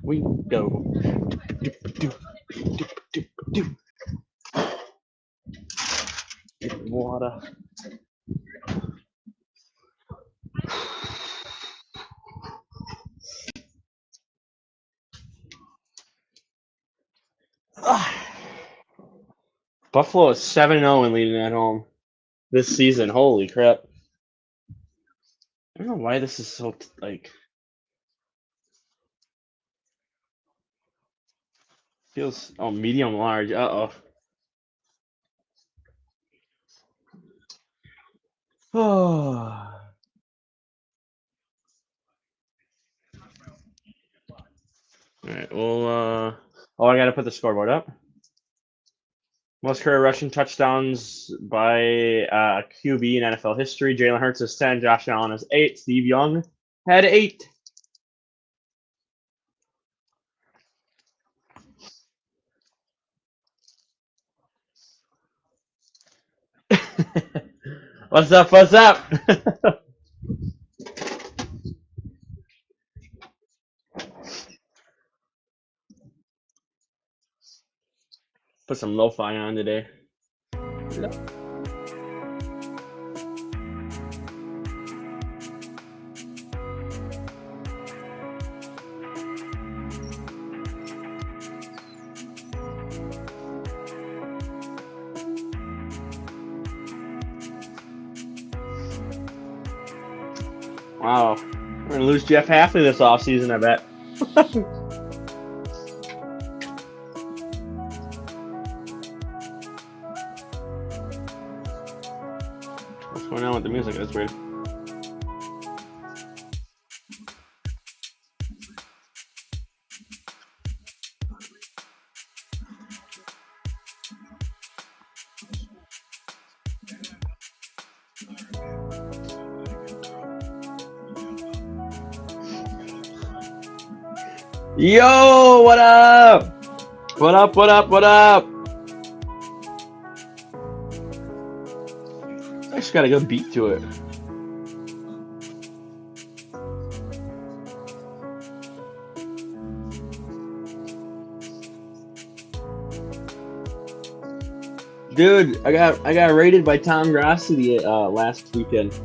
we go. Water. Buffalo is 7-0 and leading at home this season. Holy crap. I don't know why this is so, like... Feels... Oh, medium large. Uh-oh. Oh. Alright, well, oh, I gotta put the scoreboard up. Most career rushing touchdowns by QB in NFL history. Jalen Hurts is 10, Josh Allen is 8, Steve Young had 8. What's up, what's up? Put some lo-fi on today. Wow, we're gonna lose Jeff Halfley this offseason, I bet. What's going on with the music? That's weird. Yo, what up? What up, what up, what up? I just got a good beat to it. Dude, I got rated by Tom Grossi last weekend.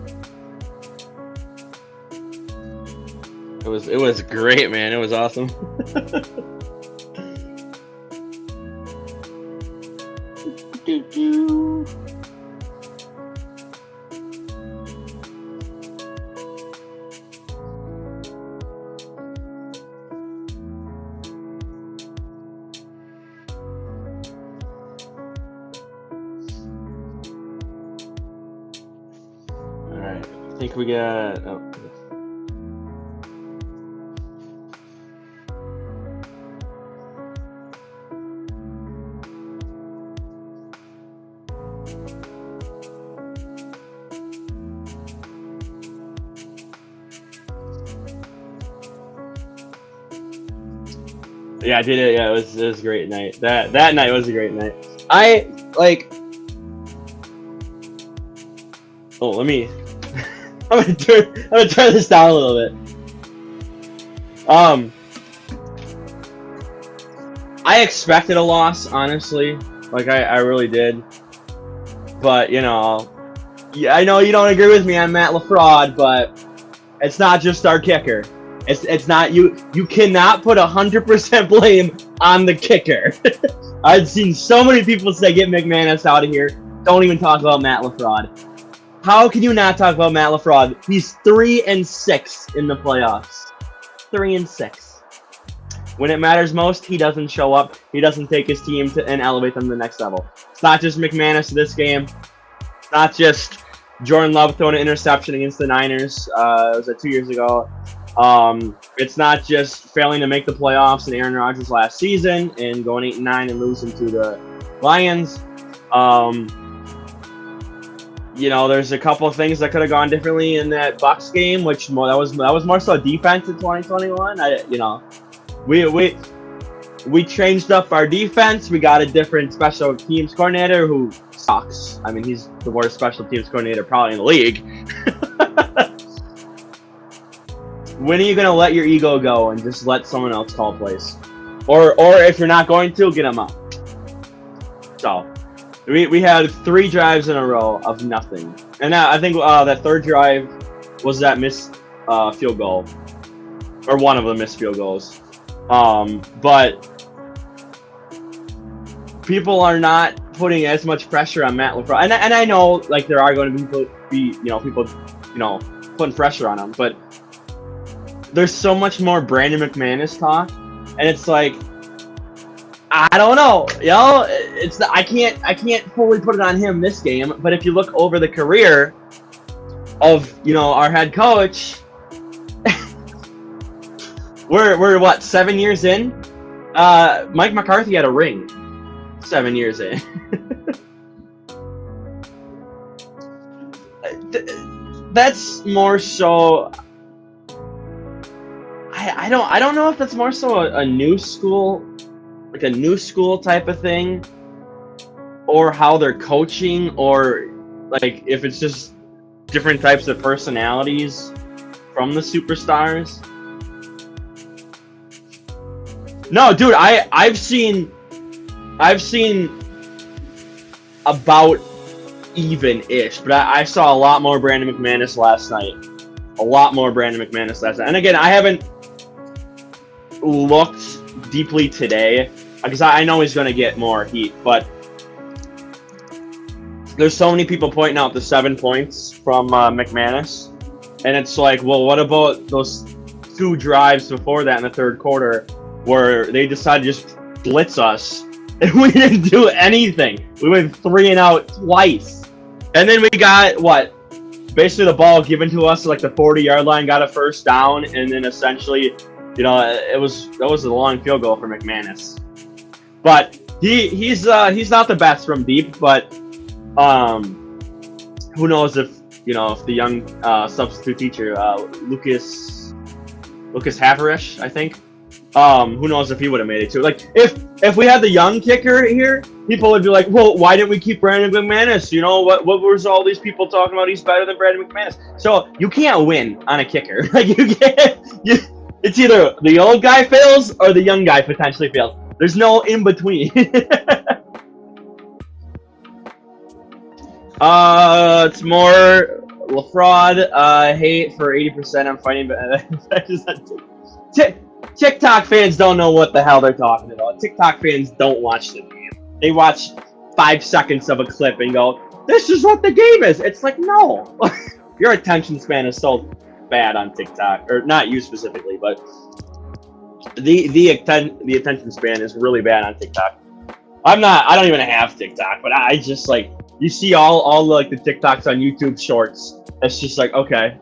It was great, man. It was awesome. All right, I think we got. Oh. Yeah, I did it. Yeah, it was a great night. That night was a great night. I like. Oh, let me. I'm gonna turn this down a little bit. I expected a loss, honestly. Like I really did. But you know, yeah, I know you don't agree with me on Matt LaFraud, but it's not just our kicker. It's not you cannot put 100% blame on the kicker. I've seen so many people say get McManus out of here. Don't even talk about Matt LaFraud. How can you not talk about Matt LaFraud? He's 3-6 in the playoffs. 3-6. When it matters most, he doesn't show up. He doesn't take his team and elevate them to the next level. It's not just McManus this game. It's not just Jordan Love throwing an interception against the Niners. It was 2 years ago. It's not just failing to make the playoffs and Aaron Rodgers last season and going 8-9 and losing to the Lions. You know, there's a couple of things that could have gone differently in that Bucs game, which that was more so defense in 2021. We changed up our defense. We got a different special teams coordinator who sucks. I mean, he's the worst special teams coordinator probably in the league. when are you gonna let your ego go and just let someone else call plays? Or if you're not going to, get them out. So, we had 3 drives in a row of nothing. And I think that third drive was that missed field goal. Or one of the missed field goals. But people are not putting as much pressure on Matt LaFleur. And I know, like, there are going to be people putting pressure on him. But there's so much more Brandon McManus talk. And it's like, I don't know, I can't fully put it on him this game, but if you look over the career of our head coach, we're what, 7 years in? Mike McCarthy had a ring 7 years in. That's more so. I don't know if that's more so a new school. Like a new school type of thing, or how they're coaching, or like if it's just different types of personalities from the superstars. No, dude, I've seen about even-ish, but I saw a lot more Brandon McManus last night. And again, I haven't looked deeply today, because I know he's going to get more heat, but there's so many people pointing out the 7 points from McManus, and it's like, well, what about those 2 drives before that in the third quarter where they decided to just blitz us, and we didn't do anything? We went 3 and out twice, and then we got, basically the ball given to us at like the 40-yard line, got a first down, and then essentially, that was a long field goal for McManus. But he's not the best from deep, but who knows if the young substitute teacher Lucas Haverish, I think, who knows if he would have made it too. Like if we had the young kicker here, people would be like, well, why didn't we keep Brandon McManus? What was all these people talking about? He's better than Brandon McManus. So you can't win on a kicker. Like you can't. It's either the old guy fails or the young guy potentially fails. There's no in between. It's more LaFraud hate for 80%. I'm fighting, but TikTok fans don't know what the hell they're talking about. TikTok fans don't watch the game. They watch 5 seconds of a clip and go, "This is what the game is." It's like, no, your attention span is so bad on TikTok, or not you specifically, but the attention span is really bad on TikTok. I don't even have TikTok, but I just like, you see all like the TikToks on YouTube Shorts. It's just like, okay,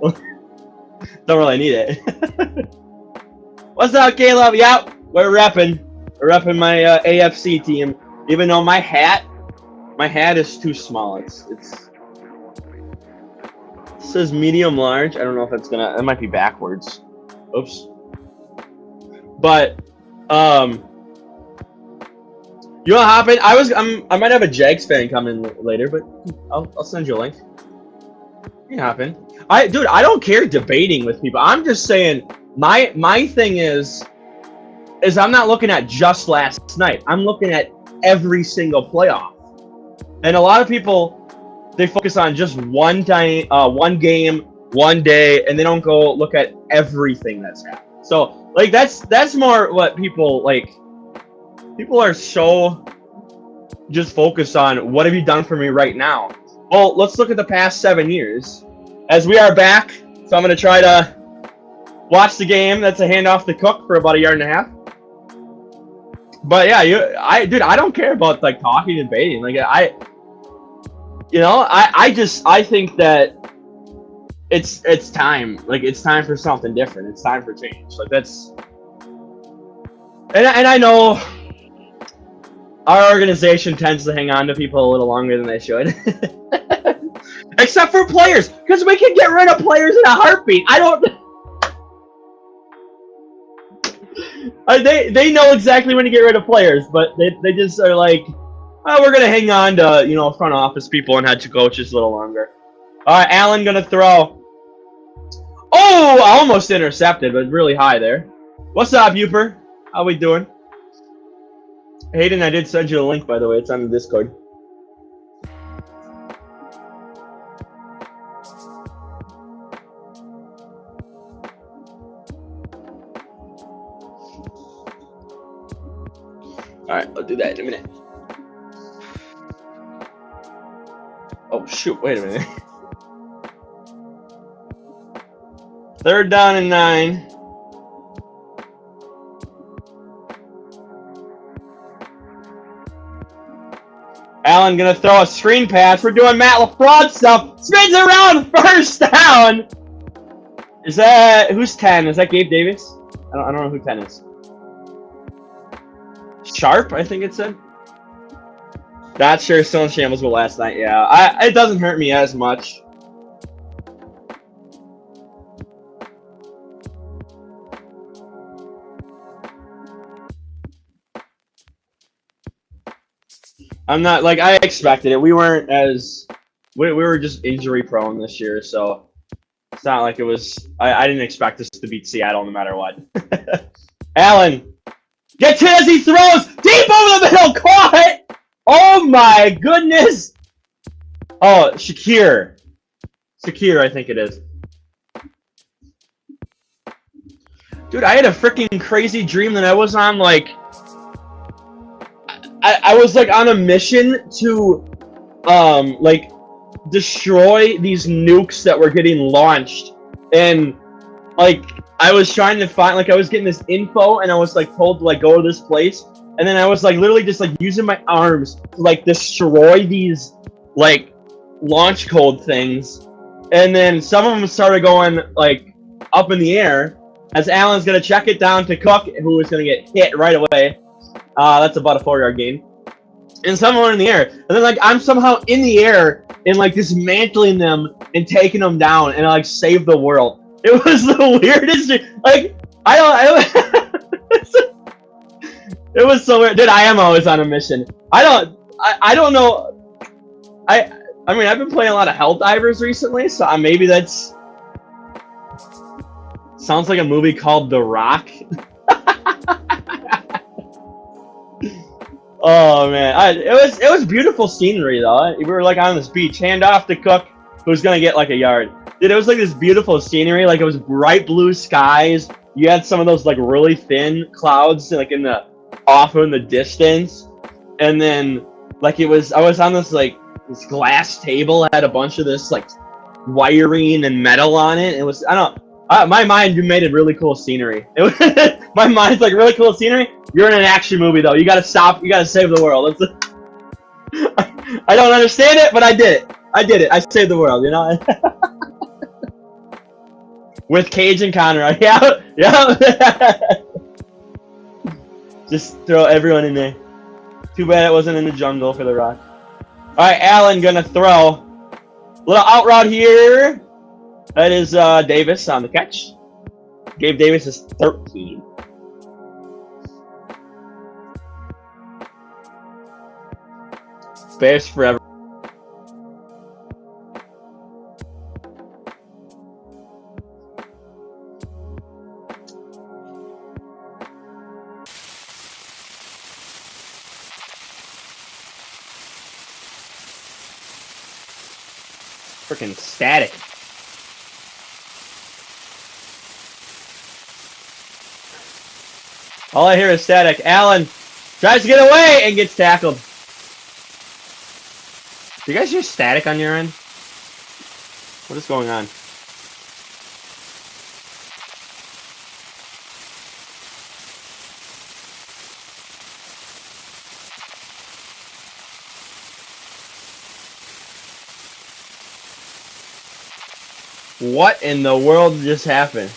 don't really need it. What's up, Caleb? Yep, we're repping my AFC team, even though my hat is too small. It says medium large. I don't know if it's gonna. It might be backwards. Oops. But you know what happened? I might have a Jags fan come in later, but I'll send you a link. It happened. Dude, I don't care debating with people. I'm just saying my thing is I'm not looking at just last night. I'm looking at every single playoff. And a lot of people, they focus on just one time, one game, one day, and they don't go look at everything that's happened. So, like, that's more what people like. People are so just focused on what have you done for me right now. Well, let's look at the past 7 years. As we are back, so I'm gonna try to watch the game. That's a handoff to Cook for about 1.5 years. But yeah, I don't care about like talking and debating. Like I think that it's time. Like it's time for something different. It's time for change. Like that's, and I know our organization tends to hang on to people a little longer than they should. Except for players, because we can get rid of players in a heartbeat. They know exactly when to get rid of players, but they just are like, oh, we're gonna hang on to front office people and head coaches a little longer. All right, Allen gonna throw. Oh, almost intercepted, but really high there. What's up, Uper? How we doing? Hayden, I did send you a link, by the way. It's on the Discord. Alright, I'll do that in a minute. Oh, shoot. Wait a minute. 3rd down and 9. Allen gonna throw a screen pass. We're doing Matt LaFraud stuff. Spins around, 1st down. Is that who's 10? Is that Gabe Davis? I don't know who 10 is. Sharp, I think it said. Not sure. Still in shambles, but last night, yeah. It doesn't hurt me as much. I'm not like I expected it. We weren't as we were just injury prone this year, so it's not like it was. I didn't expect us to beat Seattle no matter what. Allen gets hit as he throws deep over the middle, caught. Oh my goodness! Oh, Shakir, I think it is. Dude, I had a freaking crazy dream that I was on like. I was like on a mission to like destroy these nukes that were getting launched, and like I was trying to find, like I was getting this info and I was like told to like go to this place, and then I was like literally just like using my arms to like destroy these like launch code things, and then some of them started going like up in the air as Allen's gonna check it down to Cook, who was gonna get hit right away. That's about a 4-yard gain. And some are in the air. And then, like, I'm somehow in the air and, like, dismantling them and taking them down and, like, save the world. It was the weirdest thing. Like, it was so weird. Dude, I am always on a mission. I don't know. I mean, I've been playing a lot of Helldivers recently, so maybe that's... Sounds like a movie called The Rock. Oh man, it was beautiful scenery though. We were like on this beach, hand off to Cook, who's gonna get like a yard. Dude, it was like this beautiful scenery. Like it was bright blue skies. You had some of those like really thin clouds like in the off in the distance, and then like I was on this like this glass table that had a bunch of this like wiring and metal on it. It was my mind made it really cool scenery. It was, my mind's like really cool scenery. You're in an action movie though. You gotta stop. You gotta save the world. I don't understand it, but I did it. I saved the world. You know. With Cage and Conrad. Yeah. Just throw everyone in there. Too bad it wasn't in the jungle for the Rock. All right, Allen gonna throw. Little out route here. That is Davis on the catch. Gabe Davis is 13. Bears forever. Freaking static. All I hear is static. Allen tries to get away and gets tackled. Do you guys hear static on your end? What is going on? What in the world just happened?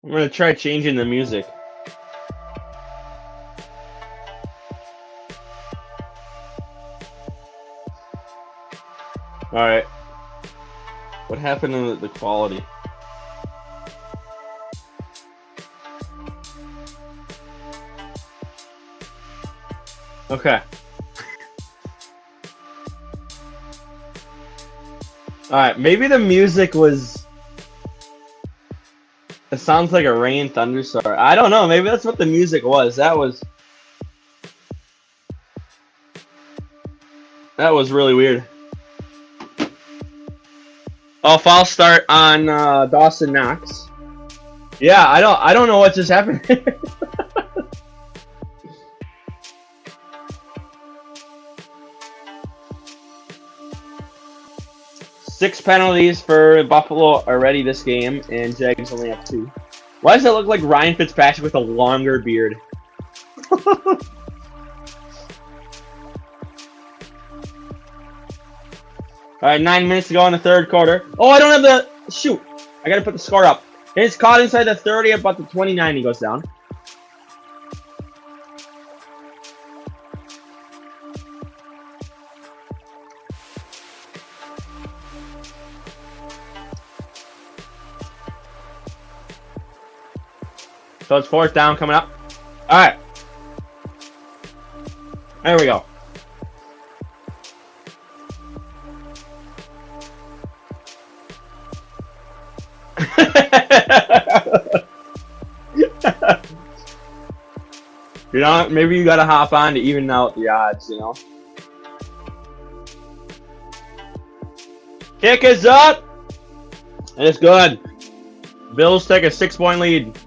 I'm gonna try changing the music. Alright. What happened to the quality? Okay. Alright, maybe the music was... It sounds like a rain thunderstorm. I don't know, maybe that's what the music was. That was really weird. Oh, false start on Dawson Knox. Yeah, I don't know what just happened. 6 penalties for Buffalo already this game, and Jags only have 2. Why does it look like Ryan Fitzpatrick with a longer beard? Alright, 9 minutes to go in the third quarter. Oh, I don't have the... Shoot! I gotta put the score up. It's caught inside the 30, about the 29 he goes down. So it's 4th down coming up. Alright. There we go. You know, maybe you gotta hop on to even out the odds, you know? Kick is up! And it's good. Bills take a 6-point lead.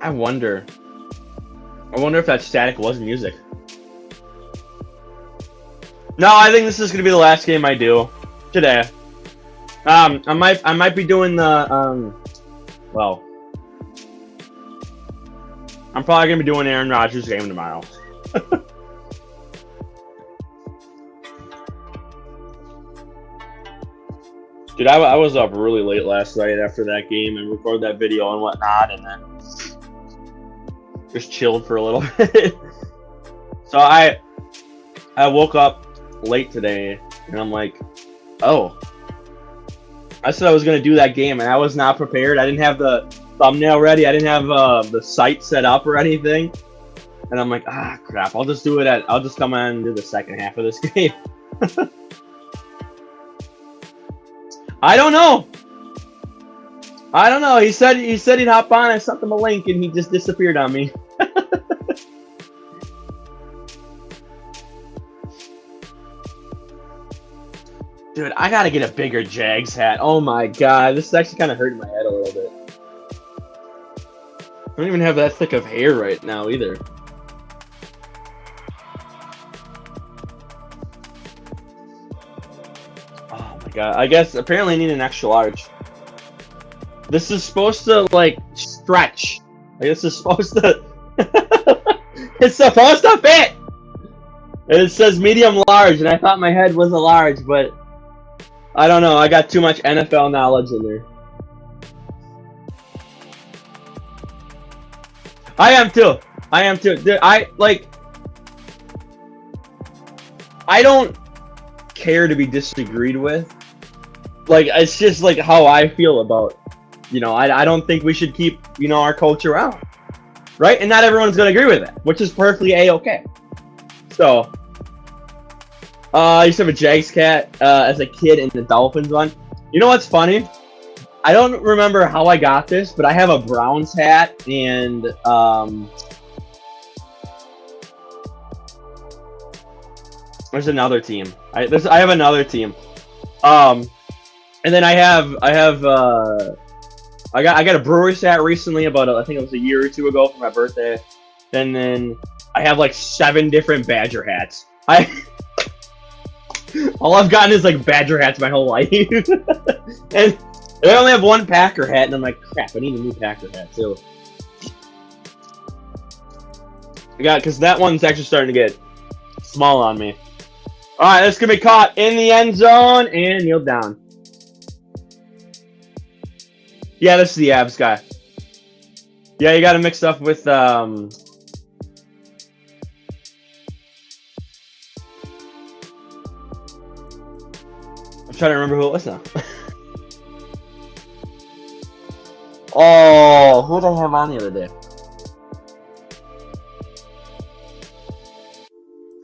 I wonder if that static was music. No, I think this is gonna be the last game I do today. I might be doing the well, I'm probably gonna be doing Aaron Rodgers' game tomorrow. Dude, I was up really late last night after that game and recorded that video and whatnot, and then just chilled for a little bit. So I woke up late today and I'm like, oh, I said I was gonna do that game and I was not prepared. I didn't have the thumbnail ready. I didn't have the site set up or anything. And I'm like, ah, crap. I'll just do it I'll just come on and do the second half of this game. I don't know. He said he'd hop on. I sent him a link and he just disappeared on me. Dude, I gotta get a bigger Jags hat. Oh my god, this is actually kind of hurting my head a little bit. I don't even have that thick of hair right now either. Oh my god, I guess apparently I need an extra large. This is supposed to, like, stretch. Like, this is supposed to... It's supposed to fit! It says medium large, and I thought my head was a large, but... I don't know, I got too much NFL knowledge in there. I am too. Dude, I don't care to be disagreed with. Like, it's just, like, how I feel about, you know, I don't think we should keep, you know, our coach around. Right? And not everyone's going to agree with that, which is perfectly A-okay. So... I used to have a Jags cat as a kid in the Dolphins one. You know what's funny? I don't remember how I got this, but I have a Browns hat and there's another team. I have another team. And then I got a Brewers hat recently about I think it was a year or two ago for my birthday. And then I have like 7 different Badger hats. All I've gotten is like Badger hats my whole life. And I only have one Packer hat, and I'm like, crap, I need a new Packer hat too. Because that one's actually starting to get small on me. Alright, this can be caught in the end zone and kneeled down. Yeah, this is the abs guy. Yeah, you got to mix up with I'm trying to remember who it was now. Oh, who did I have on the other day?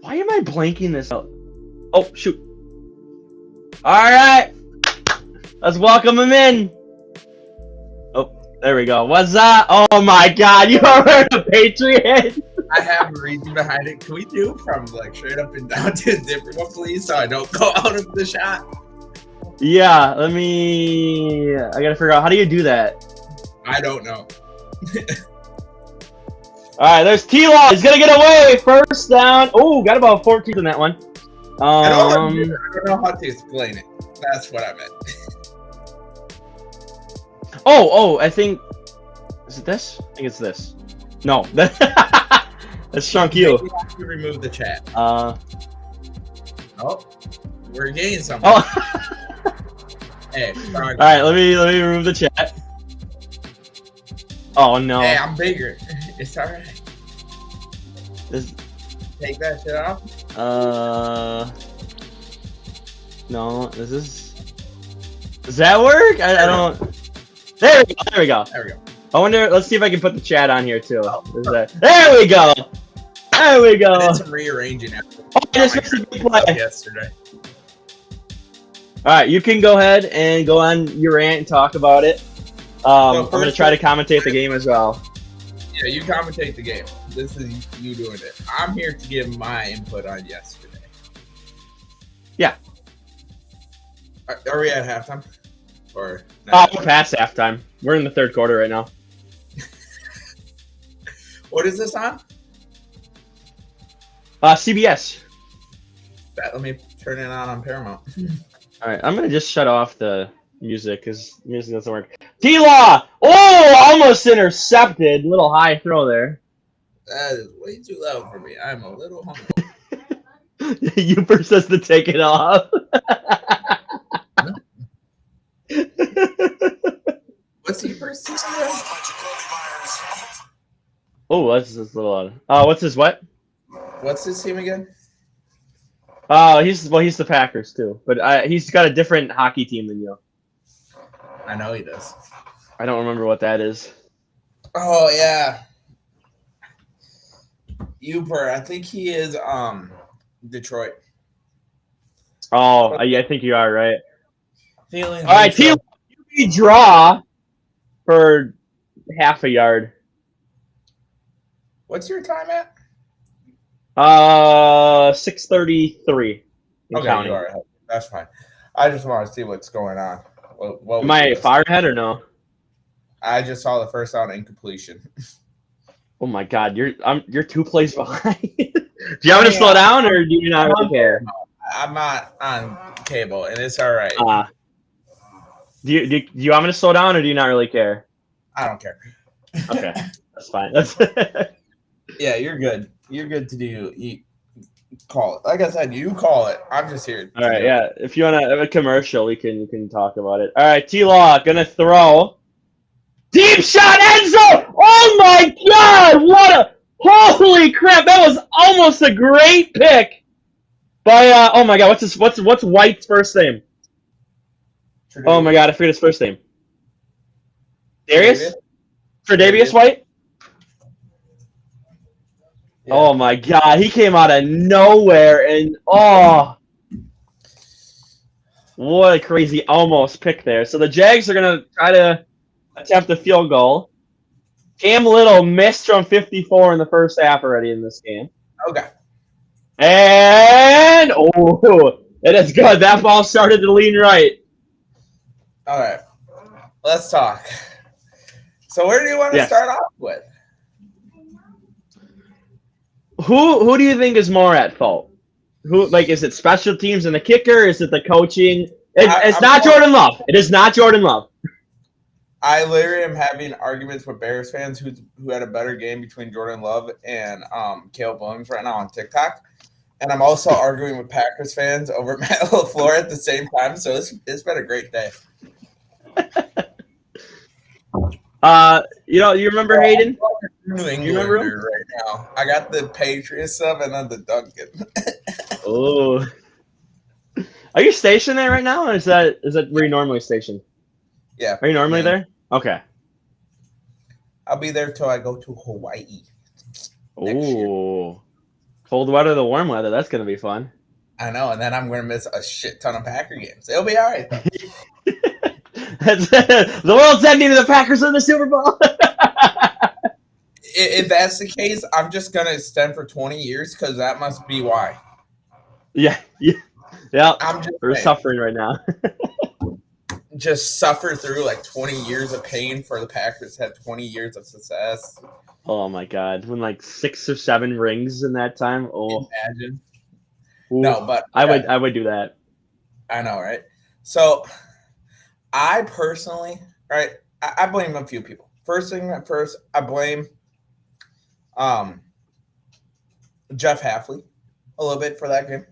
Why am I blanking this out? Oh, shoot. Alright. Let's welcome him in. Oh, there we go. What's up? Oh my god, you are a Patriot? I have a reason behind it. Can we do from like straight up and down to a different one, please, so I don't go out of the shot? Yeah, let me... I gotta figure out, how do you do that? I don't know. Alright, there's T-Law. He's gonna get away. First down. Oh, got about 14 in that one. I don't know how to explain it. That's what I meant. Oh, I think... Is it this? I think it's this. No. That's Shrunk you. You have to remove the chat. Oh, we're getting something. Oh. Hey, sorry. Alright, let me remove the chat. Oh no. Hey, I'm bigger. It's alright. Take that shit off. No, this is... Does that work? I don't... There we go, there we go. There we go. I wonder, let's see if I can put the chat on here too. There we go! There we go! I did some rearranging after yesterday. Yesterday. Alright, you can go ahead and go on your rant and talk about it. I'm going to try to commentate the game as well. Yeah, you commentate the game. This is you doing it. I'm here to give my input on yesterday. Yeah. Are we at halftime? Or we're past halftime. We're in the third quarter right now. What is this on? CBS. Let me turn it on Paramount. Alright, I'm going to just shut off the music because music doesn't work. T-Law! Oh, almost intercepted. Little high throw there. That is way too loud for me. I'm a little hungry. Uper says to take it off. What's Uper? Oh, that's just a little odd. What's his what? What's his team again? He's the Packers too, but he's got a different hockey team than you. I know he does. I don't remember what that is. Oh yeah, Uber. I think he is Detroit. Oh, I think you are right. Feeling. All right, team. You draw for half a yard. What's your time at? 6:33. Okay, you are. That's fine. I just want to see what's going on. What Am I far ahead or no? I just saw the first down incompletion. Oh my God, you're 2 plays behind. Do you want me to slow down or do you not really care? I'm not on cable, and it's all right. Do you want me to slow down or do you not really care? I don't care. Okay, that's fine. Yeah, you're good. You're good to do. You call it. Like I said, you call it. I'm just here. All right, yeah. If you want to have a commercial, we can talk about it. All right, T-Law gonna throw. Deep shot, end zone! Oh my God! What a holy crap! That was almost a great pick by oh my God! What's White's first name? Oh my God! I forget his first name. Darius? Tre'Davious White? Yeah. Oh my God! He came out of nowhere and what a crazy almost pick there. So the Jags are gonna try to attempt a field goal. Cam Little missed from 54 in the first half already in this game. Okay. And it is good. That ball started to lean right. All right. Let's talk. So where do you want to start off with? Who do you think is more at fault? Is it special teams and the kicker? Is it the coaching? It's not Jordan Love. It is not Jordan Love. I literally am having arguments with Bears fans who had a better game between Jordan Love and Caleb Williams right now on TikTok. And I'm also arguing with Packers fans over Matt LaFleur at the same time. So it's been a great day. You remember Hayden? New You remember him? Englander right now. I got the Patriots stuff and then the Duncan. Oh, are you stationed there right now, or is that where you normally stationed? Yeah. Are you normally Maine. there? Okay. I'll be there till I go to Hawaii. Next year. Oh, cold weather to warm weather. That's gonna be fun. I know, and then I'm going to miss a shit ton of Packer games. It'll be all right, though. The world's ending to the Packers in the Super Bowl. If that's the case, I'm just going to extend for 20 years because that must be why. Yeah. I'm just We're saying, suffering right now. just suffer through like 20 years of pain for the Packers to have 20 years of success. Oh my God! When like 6 or 7 rings in that time. Oh, Imagine. ooh. No, but I would do that. I know, right? So I personally, right, I blame a few people. First, I blame Jeff Halfley a little bit for that game.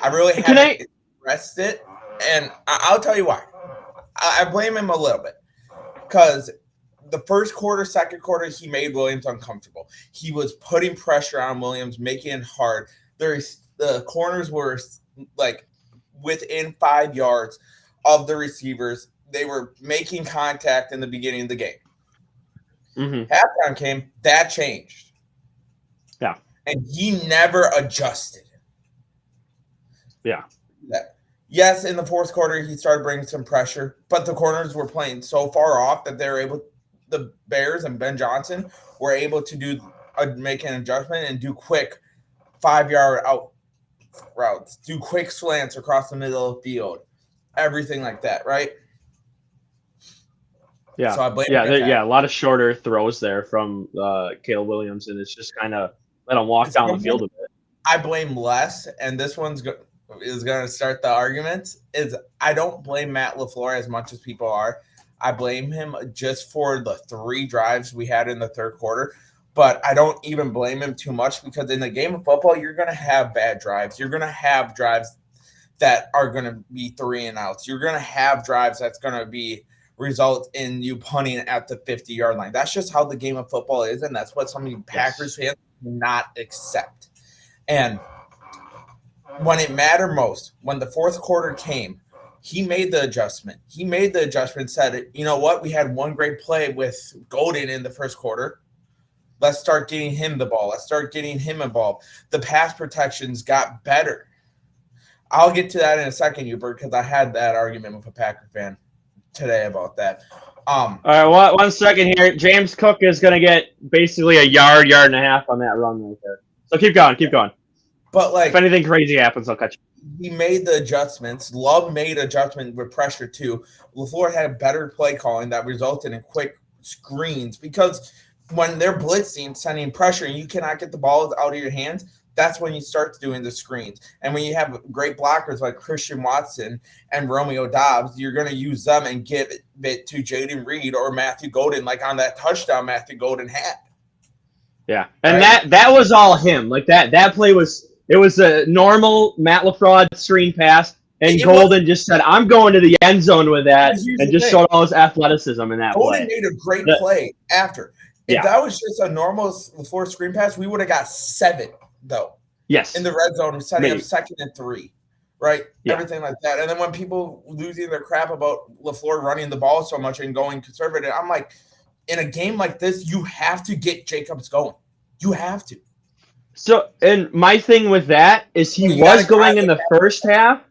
I really haven't expressed it, and I'll tell you why. I blame him a little bit because the first quarter, second quarter, he made Williams uncomfortable. He was putting pressure on Williams, making it hard. The corners were like within 5 yards of the receivers. They were making contact in the beginning of the game. Mm-hmm. Halftime came, that changed. Yeah. And he never adjusted. Yeah. Yes, in the fourth quarter, he started bringing some pressure, but the corners were playing so far off that the Bears and Ben Johnson were able to make an adjustment and do quick 5-yard out routes, do quick slants across the middle of the field, everything like that, right? Yeah. So I blame a lot of shorter throws there from Caleb Williams, and it's just kind of let him walk down the field a bit. I blame less, and this one's is going to start the argument, is I don't blame Matt LaFleur as much as people are. I blame him just for the 3 drives we had in the third quarter, but I don't even blame him too much because in the game of football, you're going to have bad drives. You're going to have drives that are going to be 3 and outs. You're going to have drives that's going to result in you punting at the 50-yard line. That's just how the game of football is, and that's what some of you Packers fans not accept. And when it mattered most, when the fourth quarter came, he made the adjustment. He made the adjustment, said, you know what? We had one great play with Golden in the first quarter. Let's start getting him the ball. Let's start getting him involved. The pass protections got better. I'll get to that in a second, Hubert, because I had that argument with a Packer fan today about that. All right, one second here. James Cook is going to get basically a yard and a half on that run right there. So keep going. But if anything crazy happens, I'll catch you. He made the adjustments. Love made adjustment with pressure too. LaFleur had a better play calling that resulted in quick screens because when they're blitzing, sending pressure, and you cannot get the balls out of your hands, that's when you start doing the screens. And when you have great blockers like Christian Watson and Romeo Doubs, you're going to use them and give it to Jaden Reed or Matthew Golden, like on that touchdown Matthew Golden had. Yeah, and that was all him. Like that play was. It was a normal Matt LaFleur screen pass, and Golden just said, I'm going to the end zone with that, and just showed all his athleticism in that play. Golden made a great play after. If that was just a normal LaFleur screen pass, we would have got 7, though. Yes. In the red zone, setting up 2nd and 3, right? Yeah. Everything like that. And then when people losing their crap about LaFleur running the ball so much and going conservative, I'm like, in a game like this, you have to get Jacobs going. You have to. So, and my thing with that is he was going in the first half,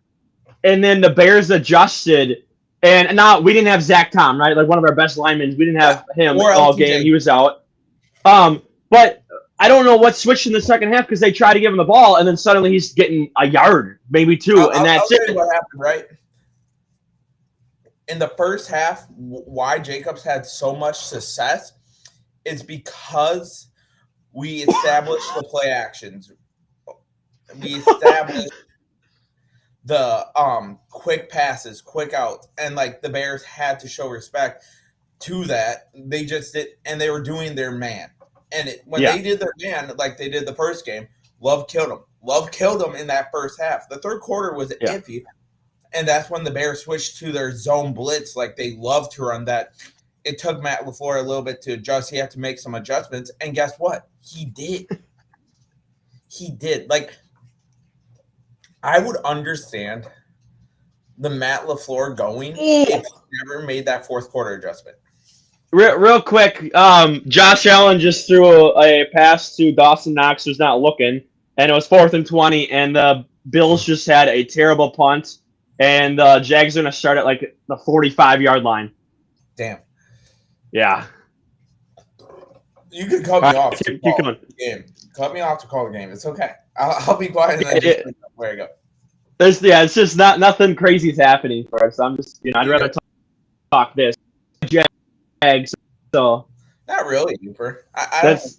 and then the Bears adjusted, and now we didn't have Zach Tom, right? Like one of our best linemen. We didn't have him all game. He was out. But I don't know what switched in the second half because they tried to give him the ball, and then suddenly he's getting a yard, maybe 2, and that's it. I'll tell you what happened, right? In the first half, why Jacobs had so much success is because we established the play actions. We established the quick passes, quick outs, and like the Bears had to show respect to that. They just did, and they were doing their man. And when they did their man, like they did the first game, Love killed them. Love killed them in that first half. The third quarter was iffy, and that's when the Bears switched to their zone blitz. Like they love to run that. it took Matt LaFleur a little bit to adjust. He had to make some adjustments, and guess what? He did. He did. Like, I would understand the Matt LaFleur going if he never made that fourth quarter adjustment. Real quick, Josh Allen just threw a pass to Dawson Knox, who's not looking, and it was 4th and 20, and the Bills just had a terrible punt, and the Jags are going to start at like the 45-yard line. Damn. Yeah. You could cut me off. Keep going. Game. Cut me off to call the game. It's okay. I'll be quiet and then just where I go. It's just nothing crazy is happening for us. I'm just, I'd rather talk this. Jags, so not really, Cooper. That's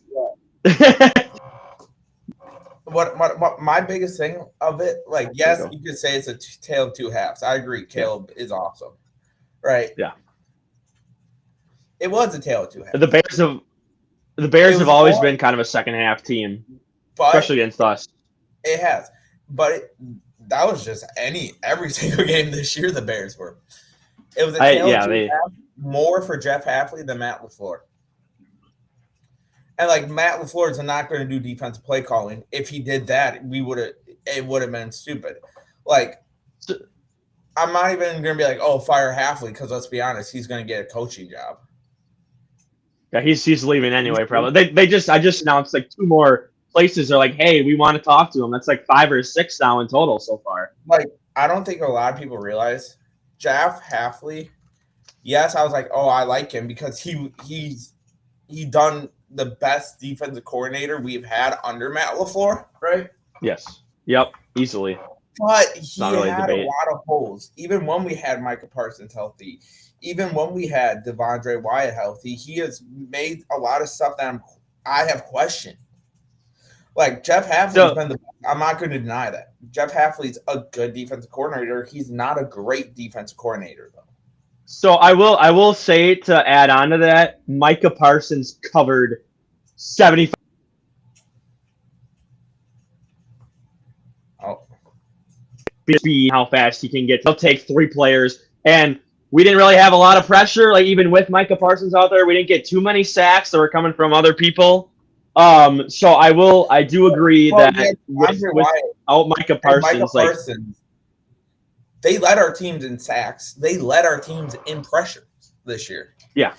what my biggest thing of it, like, yes, you could say it's a tale of two halves. I agree. Caleb is awesome, right? Yeah, it was a tale of two halves. The Bears have always been kind of a second half team, especially against us. It has, but that was just every single game this year. The Bears were. It was a tale of two halves. More for Jeff Hafley than Matt LaFleur. And like Matt LaFleur is not going to do defensive play calling. If he did that, it would have been stupid. Like, I'm not even going to be like, oh, fire Hafley, because let's be honest, he's going to get a coaching job. Yeah, he's leaving anyway. Probably. I just announced like 2 more places are like, hey, we want to talk to him. That's like 5 or 6 now in total so far. Like, I don't think a lot of people realize Jeff Hafley. Yes, I was like, oh, I like him because he's done the best defensive coordinator we've had under Matt LaFleur, right? Yes. Yep. Easily. But he had a lot of holes. Even when we had Micah Parsons healthy, even when we had Devondre Wyatt healthy, he has made a lot of stuff that I have questioned. Like, Jeff Hafley's been the best. I'm not going to deny that. Jeff Hafley's a good defensive coordinator. He's not a great defensive coordinator, though. So I will say, to add on to that, Micah Parsons covered 75. How fast he can get. He'll take 3 players, and we didn't really have a lot of pressure. Like, even with Micah Parsons out there, we didn't get too many sacks that were coming from other people. So I do agree that without Micah Parsons, they led our teams in sacks. They led our teams in pressure this year. Yeah.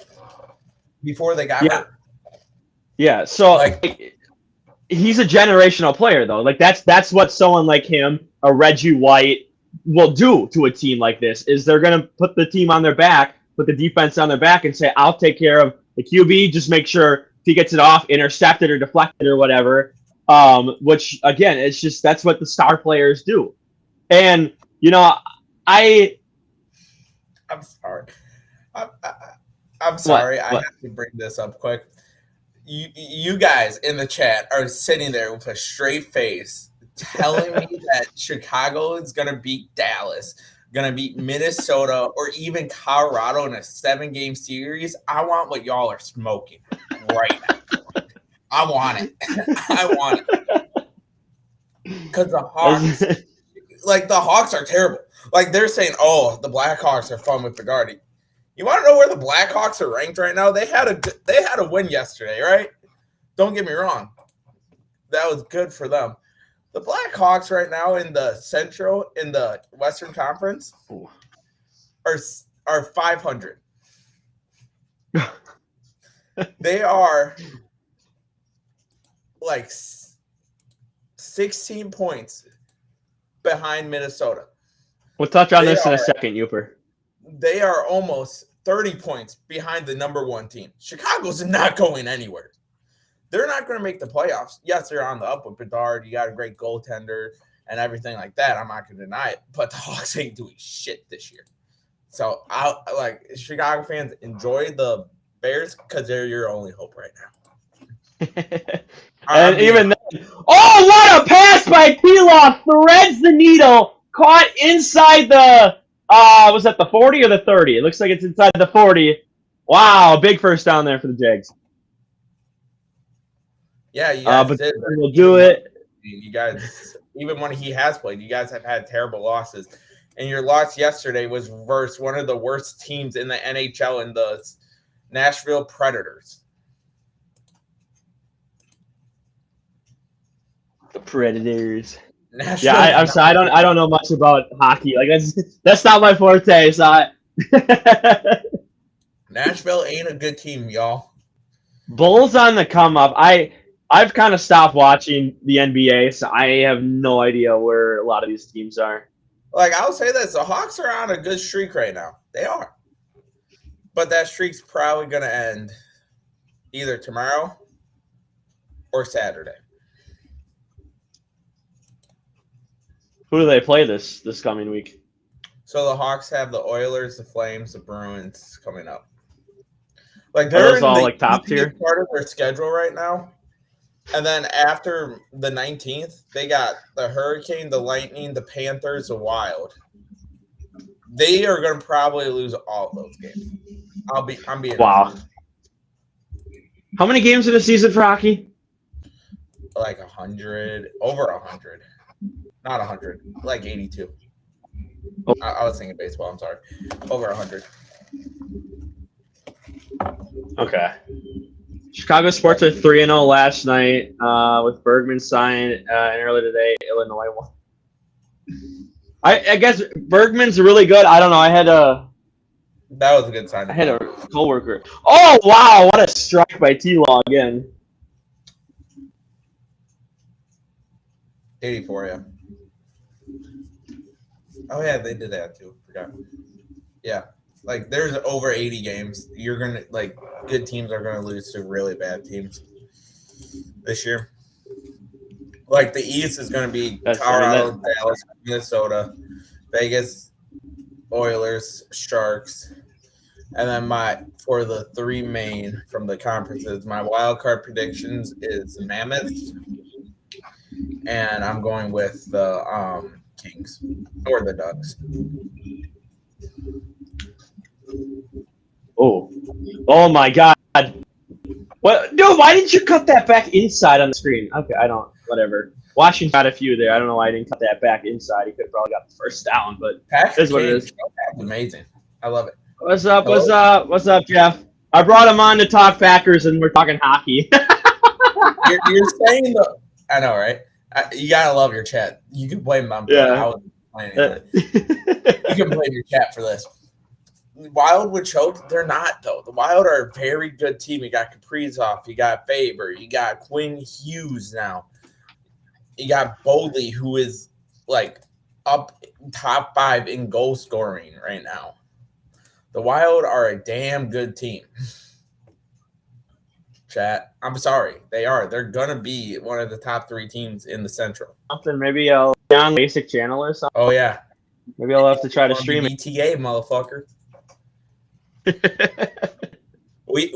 Before they got hurt. Yeah. So he's a generational player, though. Like, that's what someone like him, a Reggie White, will do to a team like this. Is they're gonna put the team on their back, put the defense on their back, and say, "I'll take care of the QB. Just make sure if he gets it off, intercepted or deflected or whatever." Which again, it's just that's what the star players do, and. I'm sorry. I'm sorry. What? I have to bring this up quick. You guys in the chat are sitting there with a straight face telling me that Chicago is going to beat Dallas, going to beat Minnesota, or even Colorado in a 7-game series. I want what y'all are smoking right now. I want it. I want it. Because the Hawks... Like, the Hawks are terrible. Like, they're saying, oh, the Blackhawks are fun with Picardi. You want to know where the Blackhawks are ranked right now? They had a win yesterday, right? Don't get me wrong. That was good for them. The Blackhawks right now in the Western Conference are 500. They are like 16 points behind Minnesota. We'll touch on this in a second, Uper. They are almost 30 points behind the number 1 team. Chicago's not going anywhere. They're not going to make the playoffs. Yes, they're on the up with Bedard. You got a great goaltender and everything like that. I'm not going to deny it. But the Hawks ain't doing shit this year. So, Chicago fans, enjoy the Bears because they're your only hope right now. And even then, oh, what a pass by Pilaf! Threads the needle, caught inside the, was that the 40 or the 30? It looks like it's inside the 40. Wow, big first down there for the Jags. Yeah, you guys did. We'll do it. You guys, even when he has played, you guys have had terrible losses. And your loss yesterday was versus one of the worst teams in the NHL Nashville Predators. The Predators. Nashville. Yeah, I'm sorry. I don't know much about hockey. Like that's not my forte. So Nashville ain't a good team, y'all. Bulls on the come up. I've kind of stopped watching the NBA, so I have no idea where a lot of these teams are. Like, I'll say this, the Hawks are on a good streak right now. They are. But that streak's probably going to end either tomorrow or Saturday. Who do they play this coming week? So the Hawks have the Oilers, the Flames, the Bruins coming up. Like, Are they're those in all the like top tier? part of their schedule right now. And then after the 19th, they got the Hurricane, the Lightning, the Panthers, the Wild. They are going to probably lose all those games. I'm being wow. How many games in a season for hockey? Like 100, over 100. Not 100, like 82. Oh. I was thinking baseball. I'm sorry. Over 100. Okay. Chicago Sports are 3-0 last night with Bergman signed and early today. Illinois won. I guess Bergman's really good. I don't know. That was a good sign. I had a coworker. Oh wow! What a strike by T-Law again. 84, yeah. Oh yeah, they did that too. Forgot. Yeah. Like, there's over 80 games. You're going to, like, good teams are going to lose to really bad teams this year. Like, the East is going to be Colorado, Dallas, Minnesota, Vegas, Oilers, Sharks. And then for the three main from the conferences, my wild card predictions is Mammoths. And I'm going with the Kings or the Ducks. Oh my God! What? No, why didn't you cut that back inside on the screen? Okay, I don't. Whatever. Washington got a few there. I don't know why I didn't cut that back inside. He could have probably got the first down, but that's what it is. That's amazing. I love it. What's up? Hello? What's up? What's up, Jeff? I brought him on to talk Packers, and we're talking hockey. you're saying the. I know, right? You gotta love your chat. You can blame them. Yeah. I wasn't playing it. You can blame your chat for this. Wild would choke. They're not, though. The Wild are a very good team. You got Kaprizov. You got Faber. You got Quinn Hughes now. You got Bodley, who is, like, up top 5 in goal scoring right now. The Wild are a damn good team. Chat. I'm sorry. They are. They're going to be one of the top 3 teams in the Central. Something. Maybe I'll be on basic channel or something. Oh, yeah. Maybe I'll have to try to stream it. ETA, motherfucker. we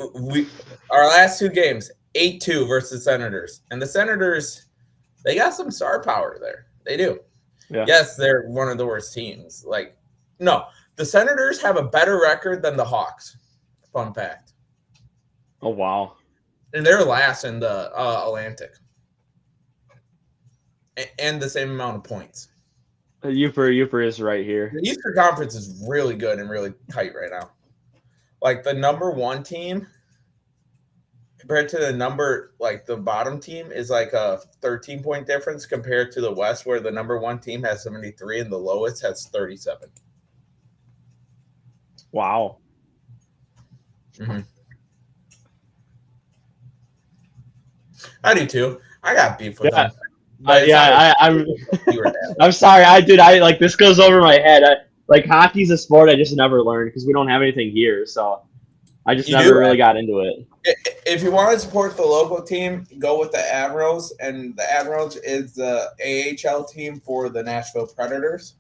our last 2 games, 8-2 versus Senators. And the Senators, they got some star power there. They do. Yeah. Yes, they're one of the worst teams. Like, no, the Senators have a better record than the Hawks. Fun fact. Oh, wow. And they're last in the Atlantic. And the same amount of points. Uper is right here. The Eastern Conference is really good and really tight right now. Like, the number 1 team compared to the bottom team is like a 13-point difference compared to the West, where the number 1 team has 73 and the lowest has 37. Wow. Mm-hmm. I do too. I got beef with them. I'm sorry. This goes over my head. Like, hockey's a sport I just never learned because we don't have anything here, so I just never really got into it. If you want to support the local team, go with the Admirals, and the Admirals is the AHL team for the Nashville Predators.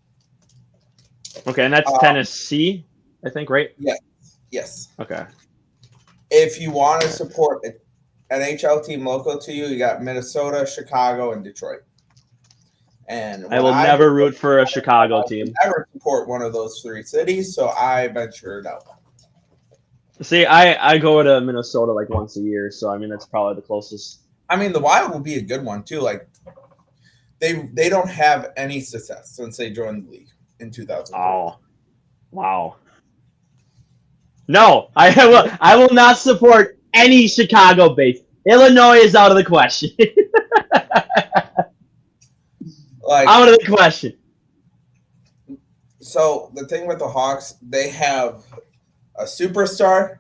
Okay, and that's Tennessee, I think, right? Yes. Okay. If you want to support an NHL team local to you, you got Minnesota, Chicago, and Detroit. And I will never root for a Chicago team. I never support one of those 3 cities, so I ventured out. See, I go to Minnesota like once a year, so I mean that's probably the closest. I mean, the Wild will be a good one too. like they don't have any success since they joined the league in 2000. Oh, wow. No, I will not support any Chicago-based. Illinois is out of the question. Like, out of the question. so the thing with the Hawks, they have a superstar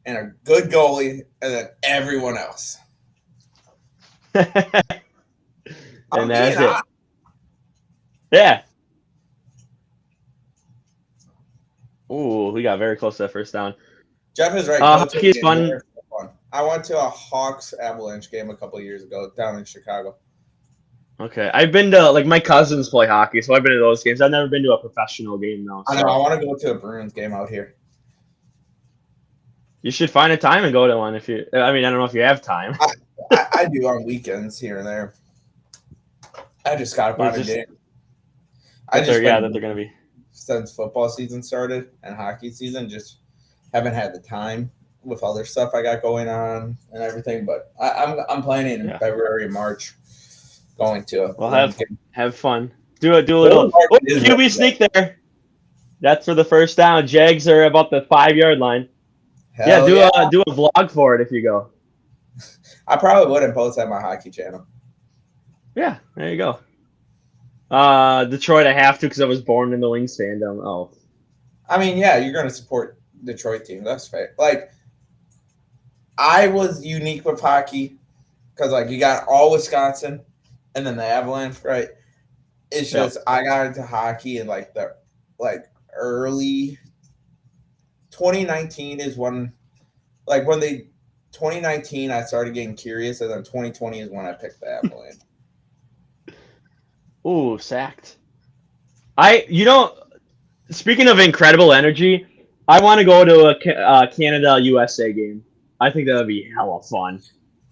and a good goalie, and then everyone else. I'm And being that's it. honest. Yeah. Ooh, we got very close to that first down. Jeff is right. Hockey's fun. I went to a Hawks Avalanche game a couple of years ago down in Chicago. Okay, I've been to like my cousins play hockey, so I've been to those games. I've never been to a professional game though. I know. I want to go to a Bruins game out here. You should find a time and go to one if you. I mean, I don't know if you have time. I do on weekends here and there. I just got to find a game. That they're gonna be. Since football season started and hockey season, just haven't had the time with other stuff I got going on and everything. But I'm planning in February and March going to. Well, have fun. Do a little QB sneak there. That's for the first down. Jags are about the 5-yard line. Do a vlog for it if you go. I probably wouldn't post at my hockey channel. Yeah, there you go. Detroit, I have to because I was born in the Wings fandom. Oh, I mean, yeah, you're going to support Detroit team. That's fair. Like, I was unique with hockey because, like, you got all Wisconsin and then the Avalanche, right? It's just I got into hockey in like the early 2019 is when 2019 I started getting curious, and then 2020 is when I picked the Avalanche. Ooh, sacked. Speaking of incredible energy, I want to go to a Canada-USA game. I think that would be hella fun.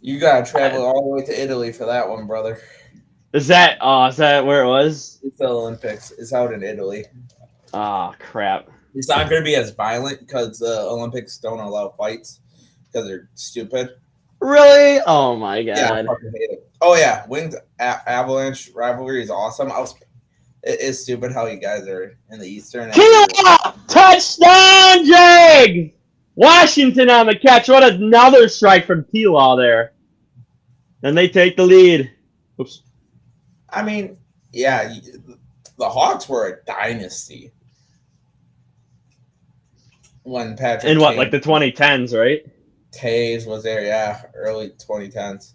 You gotta travel all the way to Italy for that one, brother. Is that where it was? It's the Olympics. It's out in Italy. Ah, crap. It's not going to be as violent because the Olympics don't allow fights because they're stupid. Really? Oh my god. Yeah, I fucking hate it. Oh yeah, Wings Avalanche rivalry is awesome. It is stupid how you guys are in the Eastern. Touchdown, Jags! Washington on the catch. What another strike from T-Law there. And they take the lead. Oops. I mean, yeah, the Hawks were a dynasty when Patrick. In what, like the 2010s, right? Taves was there, yeah, early 2010s.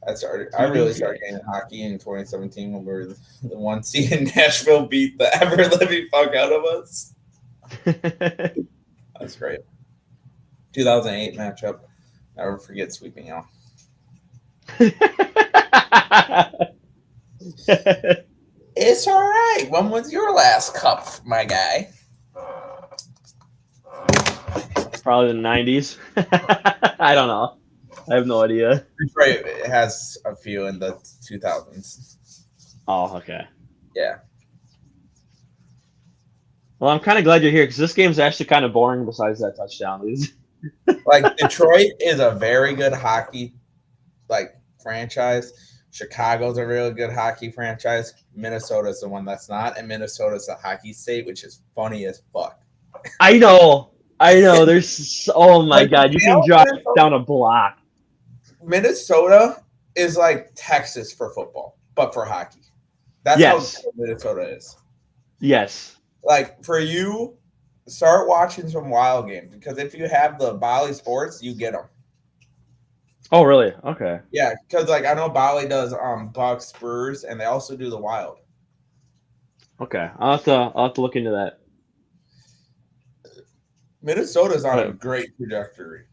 I really started getting hockey in 2017 when we were the one seed in Nashville beat the ever living fuck out of us. That's great. 2008 matchup. Never forget sweeping out. It's all right. When was your last cup, my guy? Probably the 90s. I don't know. I have no idea. Detroit has a few in the 2000s. Oh, okay. Yeah. Well, I'm kind of glad you're here because this game's actually kind of boring besides that touchdown. Like, Detroit is a very good hockey franchise. Chicago's a really good hockey franchise. Minnesota's the one that's not, and Minnesota's a hockey state, which is funny as fuck. I know. There's oh my god, you can drive down a block. Minnesota is like Texas for football, but for hockey. That's how Minnesota is. Yes. Like, for you, start watching some Wild games because if you have the Bally Sports, you get them. Oh, really? Okay. Yeah, because I know Bally does Bucks, Spurs, and they also do the Wild. Okay, I'll have to look into that. Minnesota's on a great trajectory.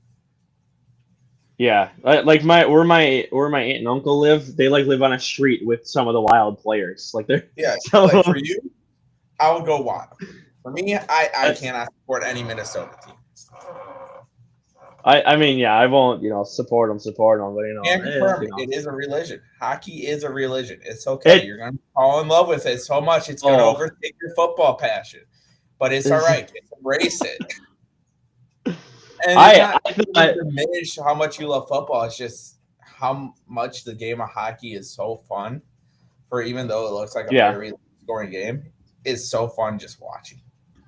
Yeah, like where my aunt and uncle live, they live on a street with some of the Wild players. Like they're for you, I would go Wild. For me, I cannot support any Minnesota team. I mean, yeah, I won't, support them, but it is a religion. Hockey is a religion. It's okay. You're gonna fall in love with it so much it's gonna overtake your football passion. But it's all right. Just embrace it. And I diminish how much you love football. It's just how much the game of hockey is so fun. For even though it looks like a very scoring game, it's so fun just watching.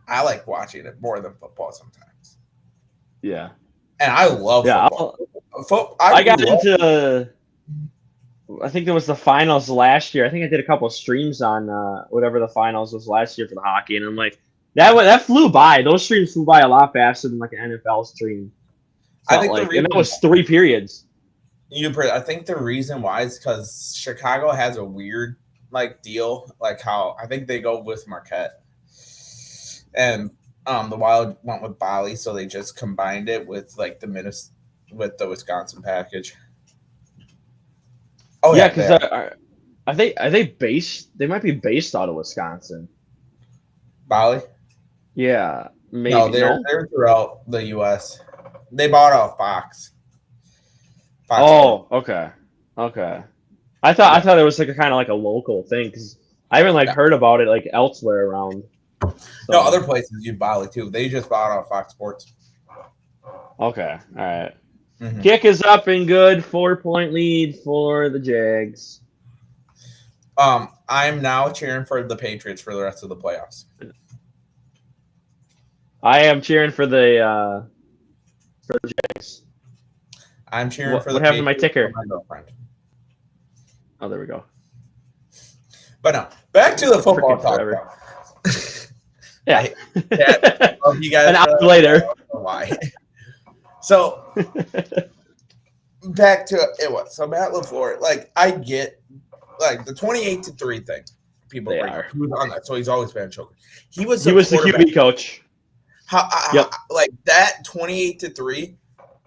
I like watching it more than football sometimes. Yeah. And I love football. I got into. I think there was the finals last year. I think I did a couple of streams on whatever the finals was last year for the hockey, and I'm like, that flew by. Those streams flew by a lot faster than like an NFL stream. I think and that was 3 periods. I think the reason why is because Chicago has a weird like deal, like how I think they go with Marquette, and the Wild went with Bali, so they just combined it with like with the Wisconsin package. Oh yeah, because are they based? They might be based out of Wisconsin. Bali? Yeah, maybe. No, they're throughout the U.S. They bought out Fox. Okay. I thought it was like a kind of like a local thing because I haven't heard about it like elsewhere around. So. No, other places use Bali too. They just bought out Fox Sports. Okay, all right. Mm-hmm. Kick is up and good. 4-point lead for the Jags. I'm now cheering for the Patriots for the rest of the playoffs. I am cheering for the Jags. I'm cheering for the. What happened to my ticker? My girlfriend. Oh, there we go. But no, back to the football talk. Yeah. You guys. An hour later. Why? So back to it was so Matt LaFleur. Like I get like the 28-3 thing. People bring up. He was on that, so he's always been a choker. He was the QB coach. Like that 28-3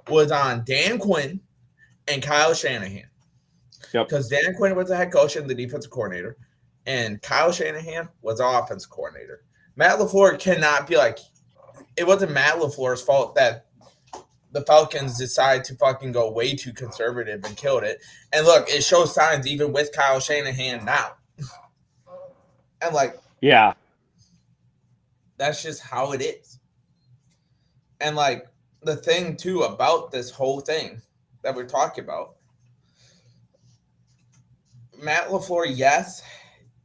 was on Dan Quinn and Kyle Shanahan. Because Dan Quinn was the head coach and the defensive coordinator, and Kyle Shanahan was the offensive coordinator. Matt LaFleur cannot be like it wasn't Matt LaFleur's fault that the Falcons decided to fucking go way too conservative and killed it. And look, it shows signs even with Kyle Shanahan now. And yeah, that's just how it is. And the thing too about this whole thing that we're talking about, Matt LaFleur, yes,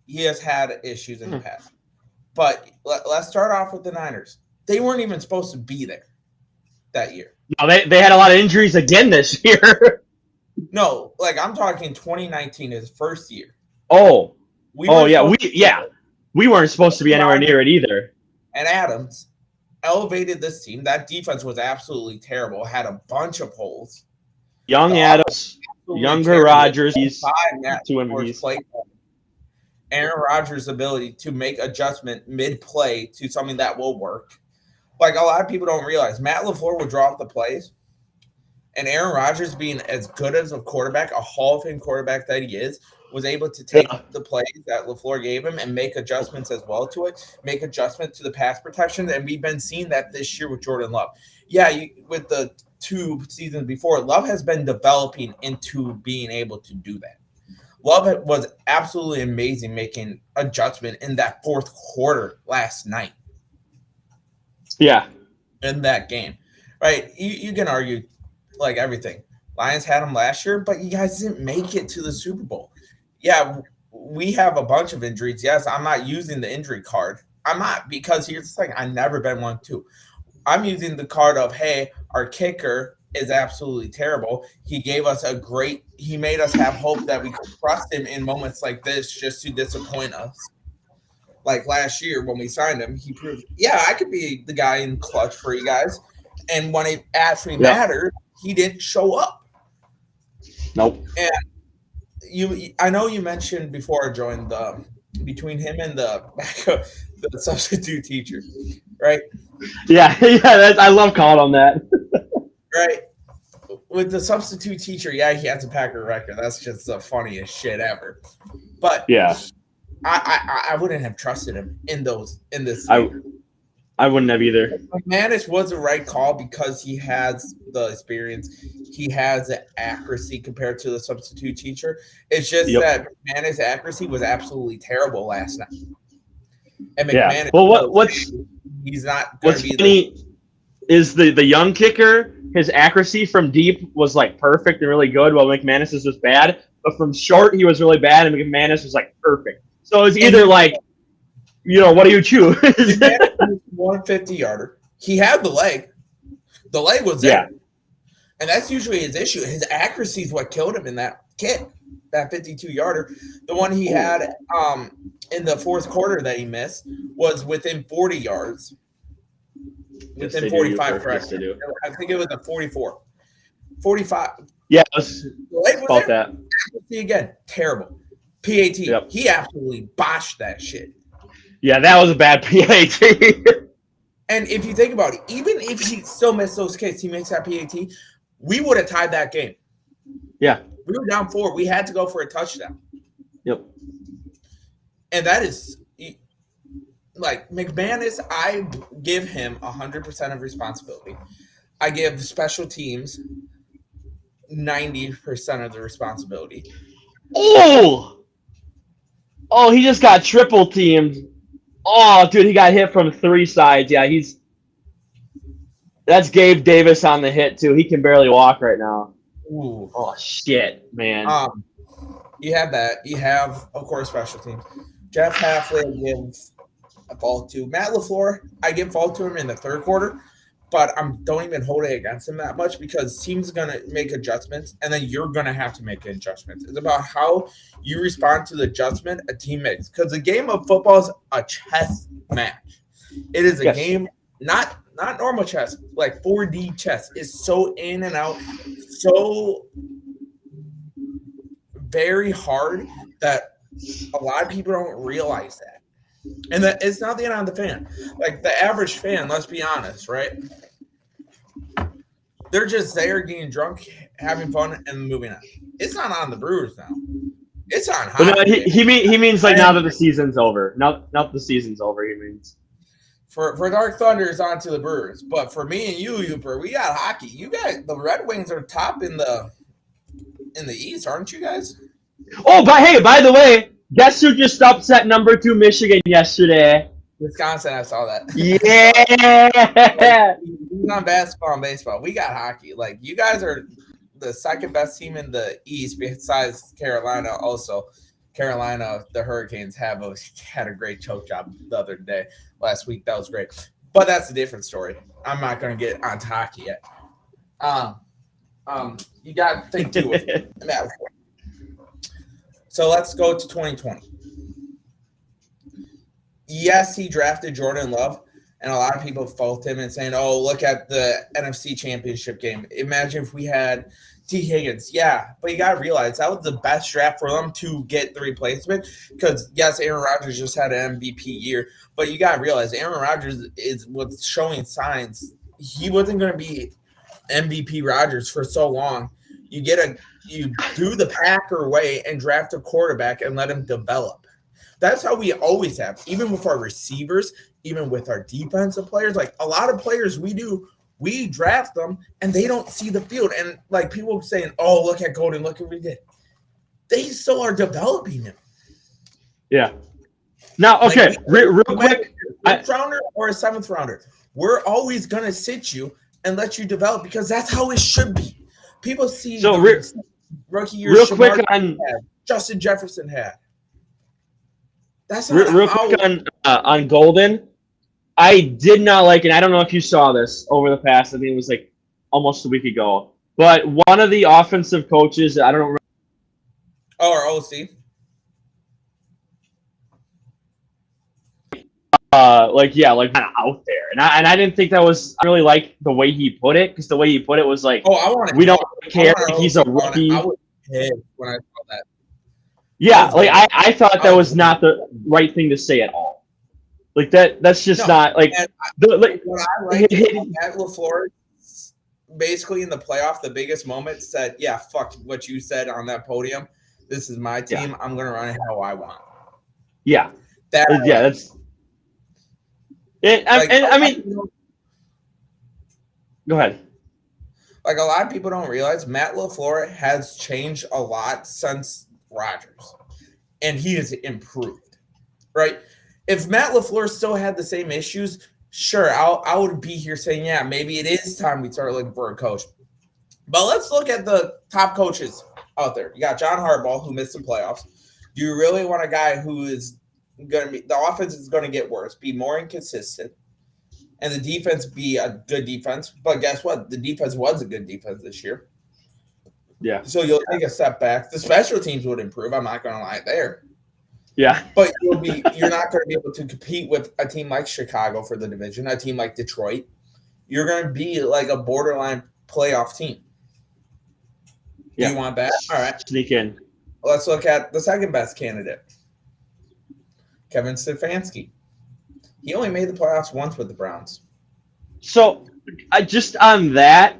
he has had issues in the past. But let's start off with the Niners. They weren't even supposed to be there that year. No, they had a lot of injuries again this year. No, I'm talking 2019, his first year. We weren't supposed to be anywhere near it either. And Adams elevated this team. That defense was absolutely terrible. Had a bunch of holes. Young Adams, younger Rodgers. He's 2 MVPs. Aaron Rodgers' ability to make adjustment mid-play to something that will work. A lot of people don't realize, Matt LaFleur would draw up the plays, and Aaron Rodgers, being as good as a quarterback, a Hall of Fame quarterback that he is, was able to take the plays that LaFleur gave him and make adjustments as well to it, make adjustments to the pass protection, and we've been seeing that this year with Jordan Love. Yeah, with the 2 seasons before, Love has been developing into being able to do that. Love was absolutely amazing making adjustment in that fourth quarter last night. Yeah. In that game. Right? You can argue everything. Lions had him last year, but you guys didn't make it to the Super Bowl. Yeah, we have a bunch of injuries. Yes, I'm not using the injury card. I'm not, because here's the thing. I've never been one too. I'm using the card of, hey, our kicker is absolutely terrible. He gave us he made us have hope that we could trust him in moments like this just to disappoint us. Like last year when we signed him, he proved, I could be the guy in clutch for you guys. And when it actually mattered, he didn't show up. Nope. And I know you mentioned before I joined between him and the substitute teacher, right? Yeah, I love calling him that. Right. With the substitute teacher, he has a Packer record. That's just the funniest shit ever. But yeah, I wouldn't have trusted him in this. I wouldn't have either. McManus was the right call because he has the experience. He has the accuracy compared to the substitute teacher. It's just that McManus' accuracy was absolutely terrible last night. And McManus, he's not going to be is the young kicker, his accuracy from deep was perfect and really good, while McManus is just bad. But from short, he was really bad, and McManus was perfect. So it's either what do you choose? McManus 150-yarder. He had the leg. The leg was there. And that's usually his issue. His accuracy is what killed him in that kick, that 52-yarder. The one he had in the fourth quarter that he missed was within 40 yards. Within 45, correct. I think it was a 44. 45. Yeah, it was about that. Accuracy again, terrible. PAT. Yep. He absolutely botched that shit. Yeah, that was a bad PAT. And if you think about it, even if he still missed those kicks, he makes that PAT, we would have tied that game. Yeah. We were down 4. We had to go for a touchdown. Yep. And that is like McManus, I give him 100% of responsibility. I give special teams 90% of the responsibility. Oh, he just got triple teamed. Oh, dude, he got hit from 3 sides. Yeah, that's Gabe Davis on the hit too. He can barely walk right now. Ooh. Oh shit, man. You have that. You have, of course, special teams. Jeff Hafley, I give a fault to. Matt LaFleur, I give fault to him in the third quarter, but I don't even hold it against him that much because teams are going to make adjustments, and then you're going to have to make adjustments. It's about how you respond to the adjustment a team makes, because the game of football is a chess match. It is a game, not normal chess, like 4D chess. It's so in and out, so very hard that a lot of people don't realize that. And that it's not the end on the fan. Like the average fan, let's be honest, right? They're just there getting drunk, having fun, and moving on. It's not on the Brewers now. It's on hockey. No, he means like now that the season's over. Now the season's over, he means. For Dark Thunder, it's on to the Brewers. But for me and you, Uper, we got hockey. You guys, the Red Wings are top in the East, aren't you guys? Oh, but hey, by the way, guess who just upset number 2 Michigan yesterday? Wisconsin, I saw that. Yeah. He's on basketball and baseball. We got hockey. Like, you guys are the second best team in the East besides Carolina. Also, Carolina, the Hurricanes had a great choke job the other day. Last week, that was great. But that's a different story. I'm not going to get onto hockey yet. You got to think too with that. So let's go to 2020. Yes, he drafted Jordan Love, and a lot of people fault him and saying, oh, look at the NFC Championship game. Imagine if we had T. Higgins. Yeah, but you got to realize that was the best draft for them to get the replacement because, yes, Aaron Rodgers just had an MVP year, but you got to realize Aaron Rodgers was showing signs. He wasn't going to be MVP Rodgers for so long. You do the Packer way and draft a quarterback and let him develop. That's how we always have, even with our receivers, even with our defensive players. Like a lot of players we draft them and they don't see the field. And like people saying, oh, look at Golden, look at what we did. They still are developing him. Yeah. Now, okay, like real quick. A 5th rounder or a 7th rounder, we're always going to sit you and let you develop because that's how it should be. People see rookie year real quick on Justin Jefferson had. That's real quick on Golden. I did not like, and I don't know if you saw this over the past. I think it was like almost a week ago. But one of the offensive coaches, I don't know. Oh, our OC. Kind of out there, and I didn't think that was. I really like the way he put it because the way he put it was like, we don't care. He's a rookie. I was pissed when I saw that. Yeah, like I thought that was not the right thing to say at all. Like that's just not like. What I like Matt LaFleur, basically in the playoff, the biggest moment said, "Yeah, fuck what you said on that podium. This is my team. Yeah. I'm gonna run it how I want." Yeah, that's. I mean, go ahead. Like a lot of people don't realize, Matt LaFleur has changed a lot since Rodgers, and he has improved. Right? If Matt LaFleur still had the same issues, sure, I would be here saying, yeah, maybe it is time we start looking for a coach. But let's look at the top coaches out there. You got John Harbaugh, who missed the playoffs. Do you really want a guy who is going to be – the offense is going to get worse, be more inconsistent, and the defense be a good defense. But guess what? The defense was a good defense this year. Yeah. So you'll take a step back. The special teams would improve. I'm not going to lie there. Yeah. But you're not going to be able to compete with a team like Chicago for the division, a team like Detroit. You're going to be like a borderline playoff team. Do you want that? All right. Sneak in. Let's look at the second best candidate, Kevin Stefanski. He only made the playoffs once with the Browns. So, just on that,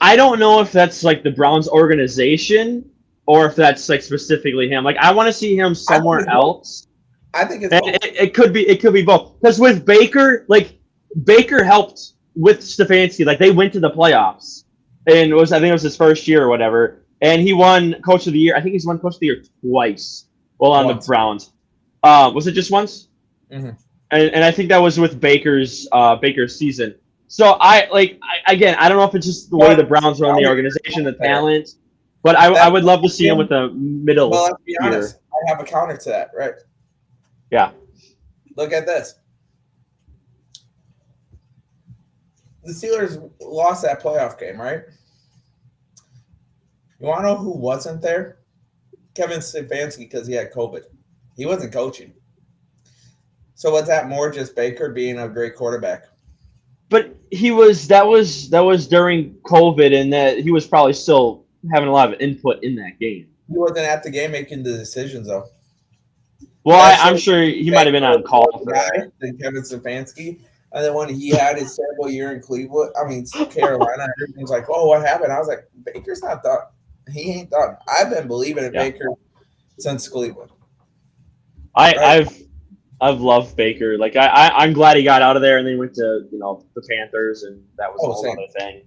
I don't know if that's like the Browns organization or if that's like specifically him. Like, I want to see him somewhere else. I think it's both. It could be both. Because with Baker, like Baker helped with Stefanski. Like they went to the playoffs, and I think it was his first year or whatever. And he won Coach of the Year. I think he's won Coach of the Year twice while on the Browns. Was it just once? Mm-hmm. And I think that was with Baker's season. So I don't know if it's just the way the Browns run the organization, the talent, but I would love to see him with a middle. Well, let's be honest. I have a counter to that, right? Yeah. Look at this. The Steelers lost that playoff game, right? You want to know who wasn't there? Kevin Stefanski, because he had COVID. He wasn't coaching. So was that more just Baker being a great quarterback? But that was during COVID, and that he was probably still having a lot of input in that game. He wasn't at the game making the decisions, though. Well, I'm sure he might have been on call for that. Than Kevin Stefanski. And then when he had his terrible year in Carolina, everyone's like, oh, what happened? I was like, Baker's not done. He ain't done. I've been believing in Baker since Cleveland. I've loved Baker. Like I'm glad he got out of there and then he went to the Panthers, and that was a whole other thing.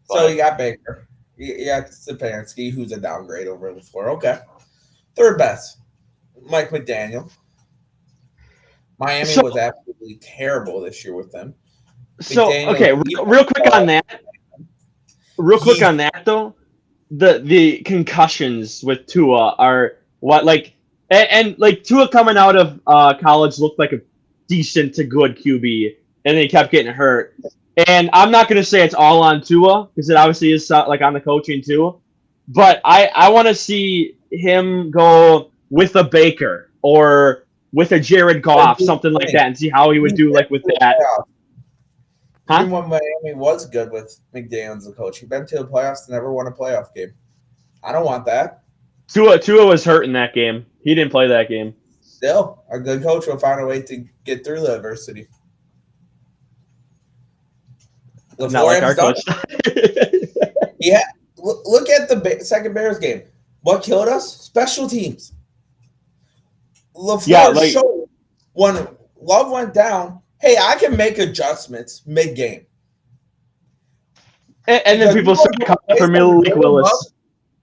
But, so you got Baker, you got Stefanski, who's a downgrade over LaFleur. Okay, third best, Mike McDaniel. Miami was absolutely terrible this year with them. So okay, real quick on that. Real quick on that though, the concussions with Tua are what like. And like Tua coming out of college looked like a decent to good QB, and then he kept getting hurt. And I'm not going to say it's all on Tua because it obviously is like on the coaching too. But I want to see him go with a Baker or with a Jared Goff, something like that, and see how he would do like with that. Even when Miami was good with McDaniel as the coach, he been to the playoffs and never won a playoff game. I don't want that. Tua was hurt in that game. He didn't play that game. Still, a good coach will find a way to get through the adversity. Not like our coach. Yeah. Look at the second Bears game. What killed us? Special teams. LaFleur showed when Love went down, hey, I can make adjustments mid-game. And then people started coming for Malik Willis.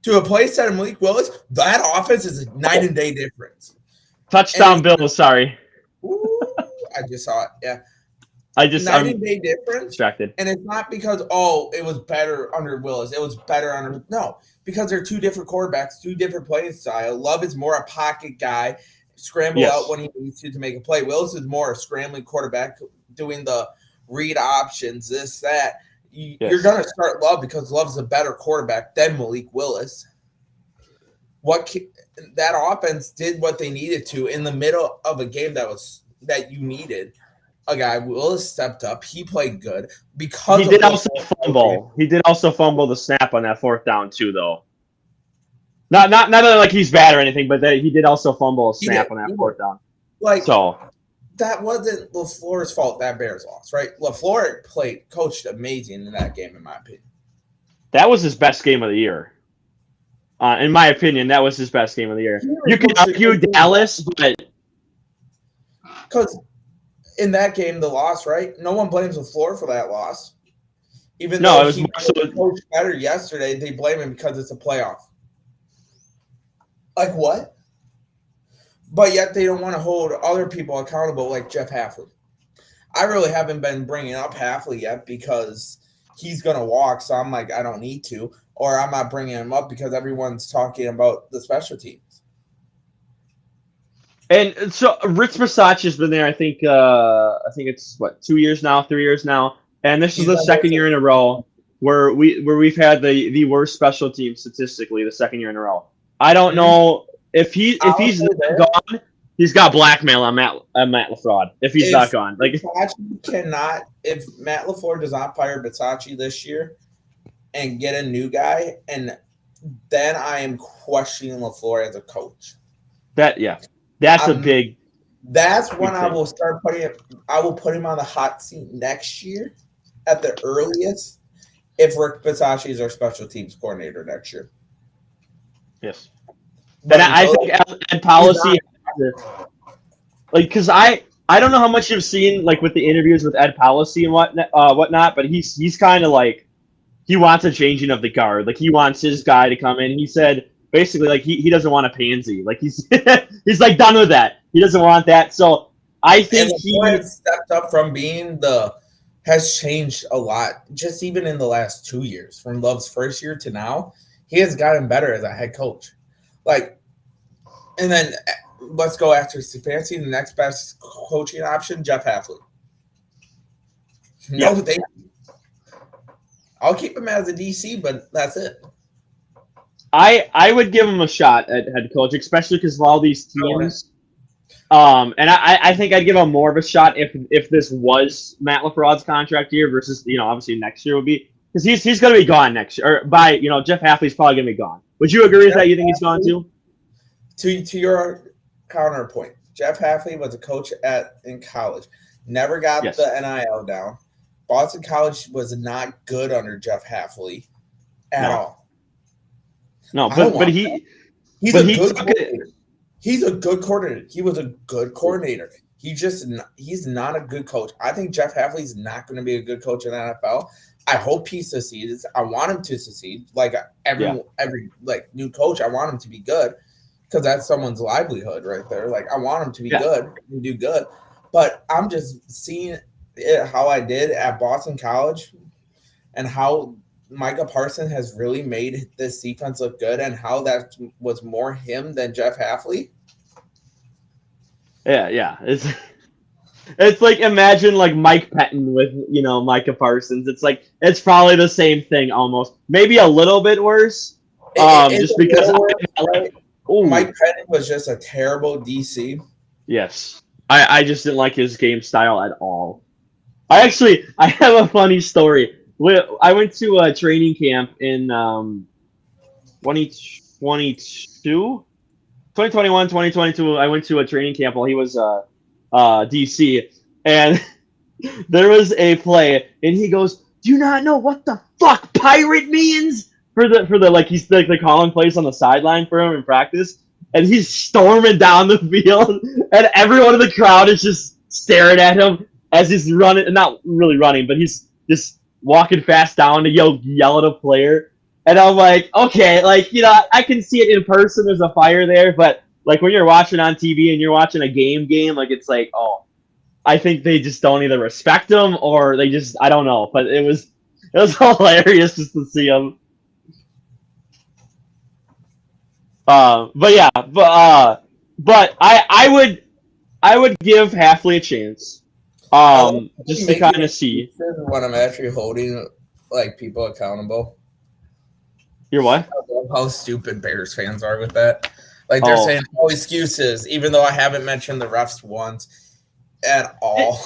To a place that Malik Willis, that offense is a night and day difference. Touchdown, Bills. Sorry. Ooh, I just saw it. Yeah. Night and day difference. Distracted. And it's not because it was better under Willis. It was better under because they're two different quarterbacks, two different playing style. Love is more a pocket guy, scramble out when he needs to make a play. Willis is more a scrambling quarterback, doing the read options, this, that. You're going to start Love because Love's a better quarterback than Malik Willis. That offense did what they needed to in the middle of a game that you needed. A guy, Willis stepped up. He played good because he did also fumble. He did also fumble the snap on that fourth down too, though. Not that like he's bad or anything, but he did also fumble a snap on that fourth down. That wasn't LaFleur's fault. That Bears lost, right? LaFleur coached amazing in that game, in my opinion. That was his best game of the year. In my opinion, that was his best game of the year. You can argue Dallas, but because in that game, the loss, right? No one blames LaFleur for that loss. Even though he coached better yesterday, they blame him because it's a playoff. Like what? But yet they don't want to hold other people accountable like Jeff Hafley. I really haven't been bringing up Hafley yet because he's going to walk, so I'm like, I don't need to. Or I'm not bringing him up because everyone's talking about the special teams. And so Rich Bisaccia has been there. I think it's what 2 years now, 3 years now, and this is He's the been there second year in a row where we've had the worst special team statistically the second year in a row. I don't know if he's honestly not there. gone. He's got blackmail on Matt LaFraud if he's not gone. Like Bitsachi cannot, if Matt LaFleur does not fire Bitsachi this year and get a new guy, and then I am questioning LaFleur as a coach. that's a big. That's when I thing. will start putting it. I will put him on the hot seat next year, at the earliest, if Rick Bitsachi is our special teams coordinator next year. Yes. But And I until think Ed Policy, like, because I don't know how much you've seen like with the interviews with Ed Policy and whatnot, but he's kind of like he wants a changing of the guard. Like he wants his guy to come in. He said basically like he doesn't want a pansy. Like he's he's like done with that. He doesn't want that. So I think and he has stepped up from being has changed a lot, just even in the last 2 years, from Love's first year to now. He has gotten better as a head coach. Like, and then let's go after Stefanski, the next best coaching option, Jeff Hafley. No, thank you. I'll keep him as a DC, but that's it. I would give him a shot at head coach, especially because of all these teams. And I think I'd give him more of a shot if this was Matt LaFraud's contract year versus obviously next year would be because he's going to be gone next year or by Jeff Hafley's probably going to be gone. Would you agree with that? You think he's gone too? To your counterpoint, Jeff Hafley was a coach in college, never got the NIL down. Boston College was not good under Jeff Hafley at all. No, but he's a good coordinator. He's a good coordinator. He was a good coordinator. He's not a good coach. I think Jeff Hafley's not going to be a good coach in the NFL. I hope he succeeds. I want him to succeed. Like every like new coach, I want him to be good because that's someone's livelihood right there. Like I want him to be good and do good. But I'm just seeing it how I did at Boston College and how Micah Parsons has really made this defense look good and how that was more him than Jeff Hafley. Yeah. It's like imagine like Mike Pettin with Micah Parsons. It's like it's probably the same thing almost, maybe a little bit worse. Just because Mike Pettin was just a terrible DC. Yes, I just didn't like his game style at all. I have a funny story. I went to a training camp in 2021, 2022. I went to a training camp while he was DC, and there was a play, and he goes, "Do you not know what the fuck pirate means?" For the like he's like they're calling plays on the sideline for him in practice, and he's storming down the field, and everyone in the crowd is just staring at him as he's running, not really running, but he's just walking fast down to yell at a player. And I'm like, okay, like, I can see it in person. There's a fire there. But, like, when you're watching on TV and you're watching a game, like, it's like, oh, I think they just don't either respect him or they just, I don't know. But it was hilarious just to see him. But I would give Hafley a chance. Just to kind of see when I'm actually holding like people accountable. You're what? I love how stupid Bears fans are with that. Like they're saying no excuses, even though I haven't mentioned the refs once at all.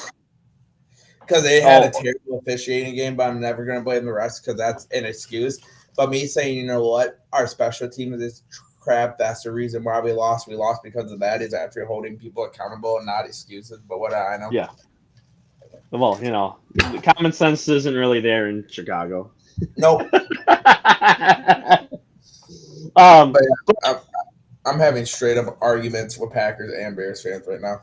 Because they had a terrible officiating game, but I'm never going to blame the refs because that's an excuse. But me saying, you know what, our special team is crap. That's the reason why we lost. We lost because of that. Is actually holding people accountable and not excuses. But what I know. Yeah. Well, the common sense isn't really there in Chicago. Nope. But I'm having straight up arguments with Packers and Bears fans right now.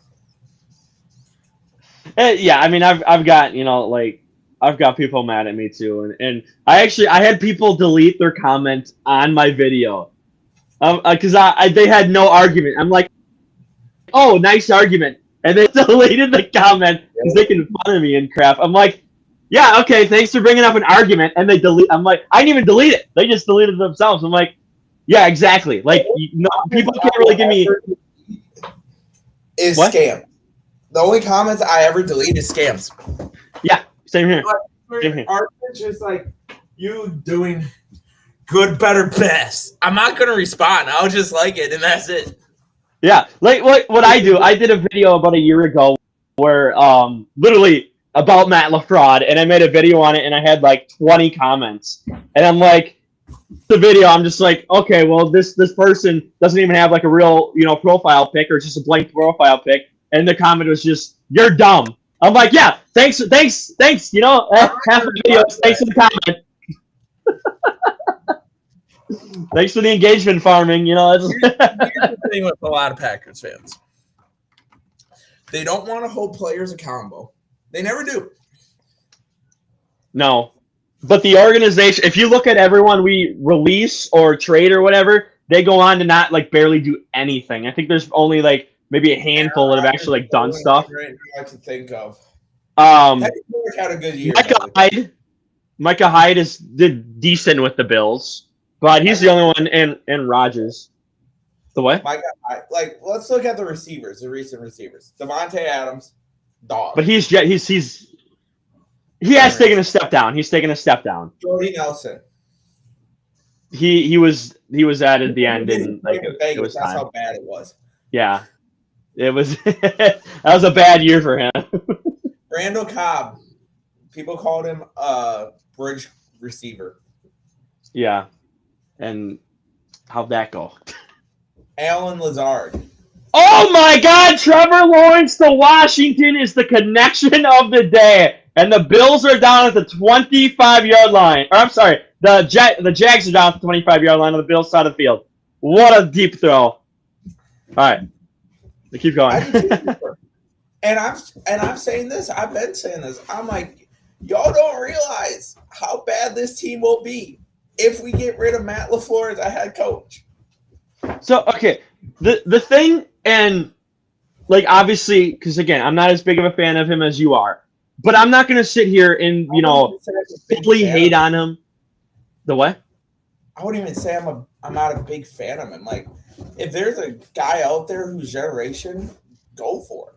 Yeah, I mean, I've got I've got people mad at me too, and I had people delete their comment on my video, because they had no argument. I'm like, oh, nice argument. And they deleted the comment because they can fun of me and crap. I'm like, yeah, okay, thanks for bringing up an argument. And I'm like, I didn't even delete it. They just deleted it themselves. I'm like, yeah, exactly. Like, people can't really give me. is What? scam. The only comments I ever delete is scams. Yeah, same here. Same here. Arguments just like you doing good, better, best. I'm not gonna respond. I'll just like it, and that's it. Yeah, like what I do. I did a video about a year ago where literally about Matt LaFraud, and I made a video on it, and I had like 20 comments, and I'm like, the video, I'm just like, okay, well this person doesn't even have like a real profile pic, or it's just a blank profile pic, and the comment was just, you're dumb. I'm like, yeah, thanks, half the video, thanks for the comment. Thanks for the engagement farming, Here's the thing with a lot of Packers fans. They don't want to hold players accountable. They never do. No. But the organization, if you look at everyone we release or trade or whatever, they go on to not like barely do anything. I think there's only like maybe a handful that have actually like done stuff. Right now I can think of. Had a good year. Micah Hyde did decent with the Bills, but he's the only one. And Rodgers. The what? Micah Hyde. Like, let's look at the receivers, the recent receivers. Devontae Adams, dog. But he has taken a step down. He's taken a step down. Jordy Nelson. He was at the end, and like it was That's time. how bad it was. Yeah, it was. That was a bad year for him. Randall Cobb. People called him a bridge receiver. Yeah, and how'd that go? Alan Lazard. Oh my God! Trevor Lawrence to Washington is the connection of the day. And the Bills are down at the 25-yard line. Or I'm sorry, the Jags are down at the 25-yard line on the Bills side of the field. What a deep throw! All right, keep going. And I'm saying this. I've been saying this. I'm like, y'all don't realize how bad this team will be if we get rid of Matt LaFleur as a head coach. So okay, the thing, and like obviously, because again, I'm not as big of a fan of him as you are. But I'm not going to sit here and, simply hate on him. The what? I wouldn't even say I'm not a big fan of him. Like, if there's a guy out there whose generation, go for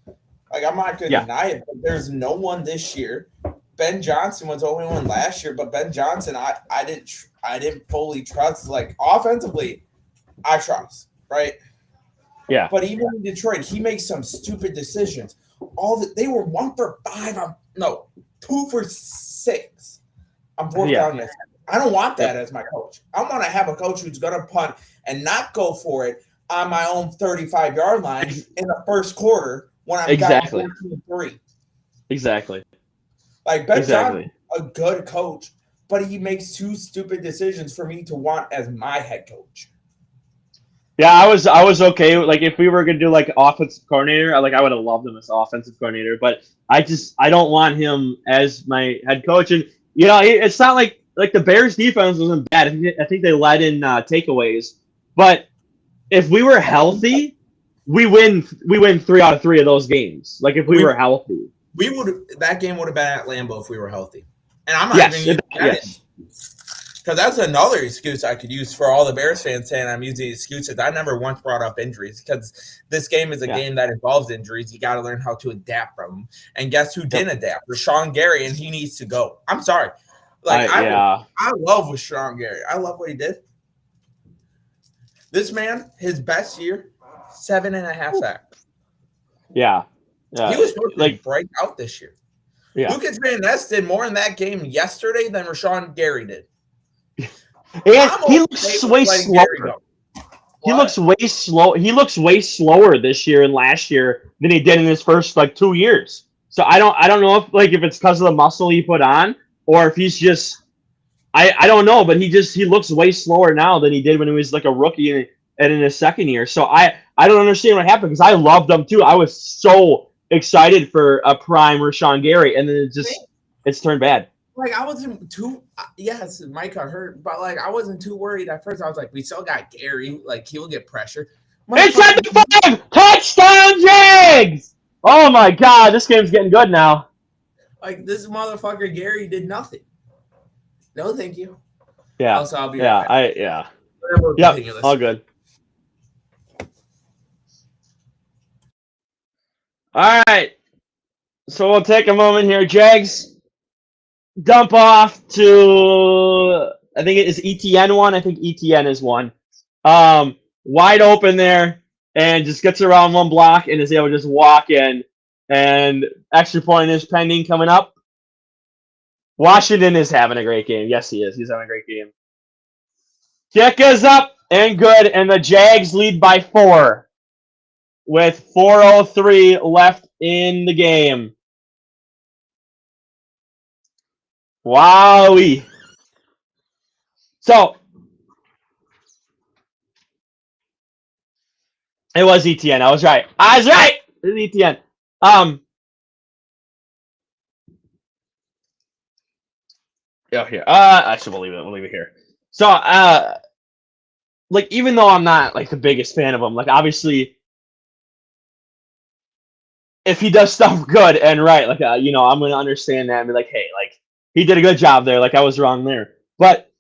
it. Like, I'm not going to deny it, but there's no one this year. Ben Johnson was the only one last year, but Ben Johnson, I didn't fully trust. Like, offensively, I trust, right? Yeah. But even in Detroit, he makes some stupid decisions. They were 1 for 5. 2 for 6. I'm fourth down yesterday. I don't want that as my coach. I want to have a coach who's going to punt and not go for it on my own 35-yard line in the first quarter when I'm down 14-3. Exactly. Like Ben Johnson, a good coach, but he makes 2 stupid decisions for me to want as my head coach. Yeah, I was okay. Like if we were gonna do like offensive coordinator, I would have loved him as offensive coordinator. But I don't want him as my head coach. And it's not like the Bears defense wasn't bad. I think they led in takeaways. But if we were healthy, we win 3 out of 3 of those games. Like if we were healthy, that game would have been at Lambeau if we were healthy. And I'm not even using that. Because that's another excuse I could use for all the Bears fans saying I'm using excuses. I never once brought up injuries because this game is a game that involves injuries. You got to learn how to adapt from them. And guess who didn't adapt? Rashawn Gary, and he needs to go. I'm sorry. I love Rashawn Gary. I love what he did. This man, his best year, 7.5 sacks. Yeah. He was supposed to break out this year. Yeah. Lucas Van Ness did more in that game yesterday than Rashawn Gary did. And he looks way slower. He looks way slow. He looks way slower this year and last year than he did in his first 2 years. So I don't know if it's because of the muscle he put on or if he's just I don't know, but he looks way slower now than he did when he was like a rookie and in his second year. So I don't understand what happened because I loved him too. I was so excited for a prime Rashawn Gary, and then it's turned bad. Like I wasn't too Mike got hurt, but I wasn't too worried at first. I was like, we still got Gary, he'll get pressure. It's at the 5 touchdown Jags! Oh my God, this game's getting good now. This motherfucker Gary did nothing. No, thank you. Yeah. Also, I'll be right back. Yep, all good. All right. So we'll take a moment here. Jags dump off to, I think it is ETN one. I think ETN is one. Wide open there and just gets around one block and is able to just walk in. And extra point is pending coming up. Washington is having a great game. Yes, he is. He's having a great game. Kick is up and good, and the Jags lead by 4 with 4:03 left in the game. Wowie. So it was ETN. I was right. It was ETN. Yeah, here. I should leave it. We'll leave it here. So, like, even though I'm not like the biggest fan of him, like, obviously, if he does stuff good and right, like, I'm gonna understand that and be like, hey, like, he did a good job there. Like, I was wrong there. But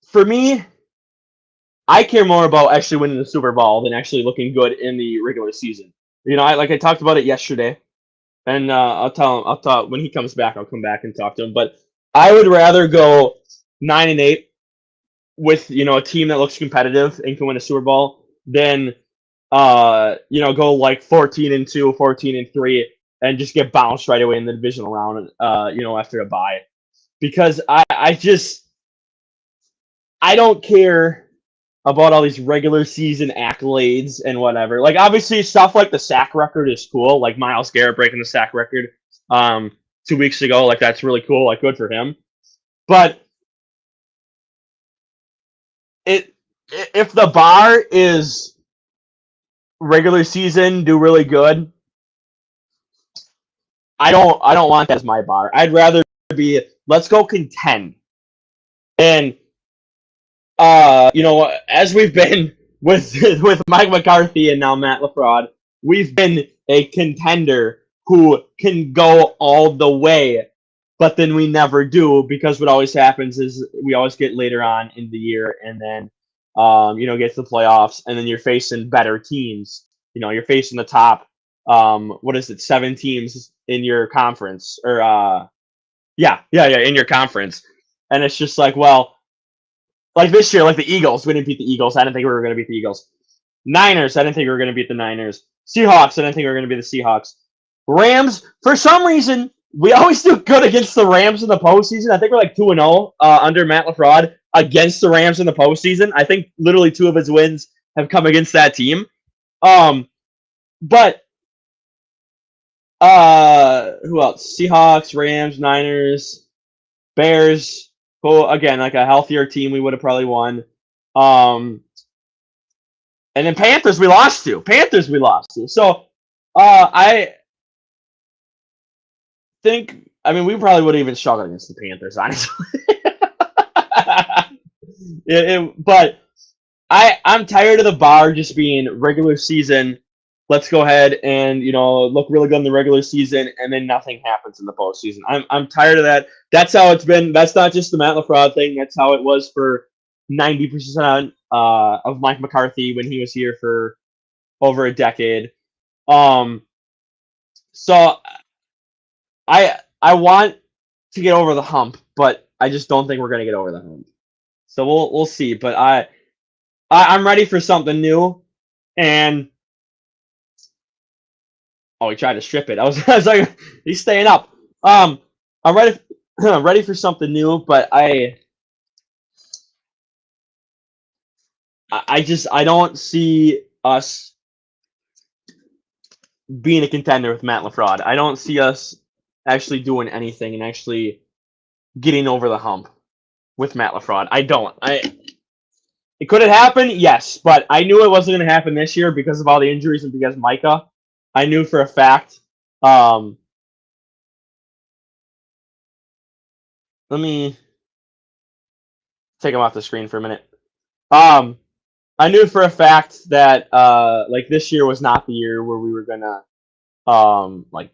for me, I care more about actually winning the Super Bowl than actually looking good in the regular season. I talked about it yesterday, and I'll tell him. I'll talk when he comes back. I'll come back and talk to him. But I would rather go 9-8 with a team that looks competitive and can win a Super Bowl than go like 14-2, 14-3, and just get bounced right away in the divisional round. After a bye, because I don't care about all these regular season accolades and whatever. Like, obviously, stuff like the sack record is cool. Like Myles Garrett breaking the sack record 2 weeks ago. Like, that's really cool. Like, good for him. But if the bar is regular season, do really good, I don't want that as my bar. I'd rather be, let's go contend. And as we've been with Mike McCarthy and now Matt LaFrod, we've been a contender who can go all the way, but then we never do, because what always happens is we always get later on in the year and then get to the playoffs, and then you're facing better teams. You're facing the top 7 teams in your conference, or in your conference. And it's just like, well, like this year, like the Eagles, we didn't beat the Eagles. I didn't think we were going to beat the Eagles. Niners, I didn't think we were going to beat the Niners. Seahawks, I didn't think we were going to beat the Seahawks. Rams, for some reason, we always do good against the Rams in the postseason. I think we're like 2-0 under Matt LaFrod against the Rams in the postseason. I think literally 2 of his wins have come against that team. But who else? Seahawks, Rams, Niners, Bears. Who, again, like a healthier team, we would have probably won. And then Panthers, we lost to. So I think, we probably would have even struggled against the Panthers, honestly. But I'm tired of the bar just being regular season. Let's go ahead and look really good in the regular season, and then nothing happens in the postseason. I'm tired of that. That's how it's been. That's not just the Matt LaFrod thing. That's how it was for 90% of Mike McCarthy when he was here for over a decade. So I want to get over the hump, but I just don't think we're gonna get over the hump. So we'll see. But I'm ready for something new, and he tried to strip it. I was like, he's staying up. I'm ready ready for something new, but I don't see us being a contender with Matt LaFrod. I don't see us actually doing anything and actually getting over the hump with Matt LaFrod. I don't. It could have happened, yes, but I knew it wasn't going to happen this year because of all the injuries and because Micah. I knew for a fact. Let me take him off the screen for a minute. I knew for a fact that like this year was not the year where we were gonna like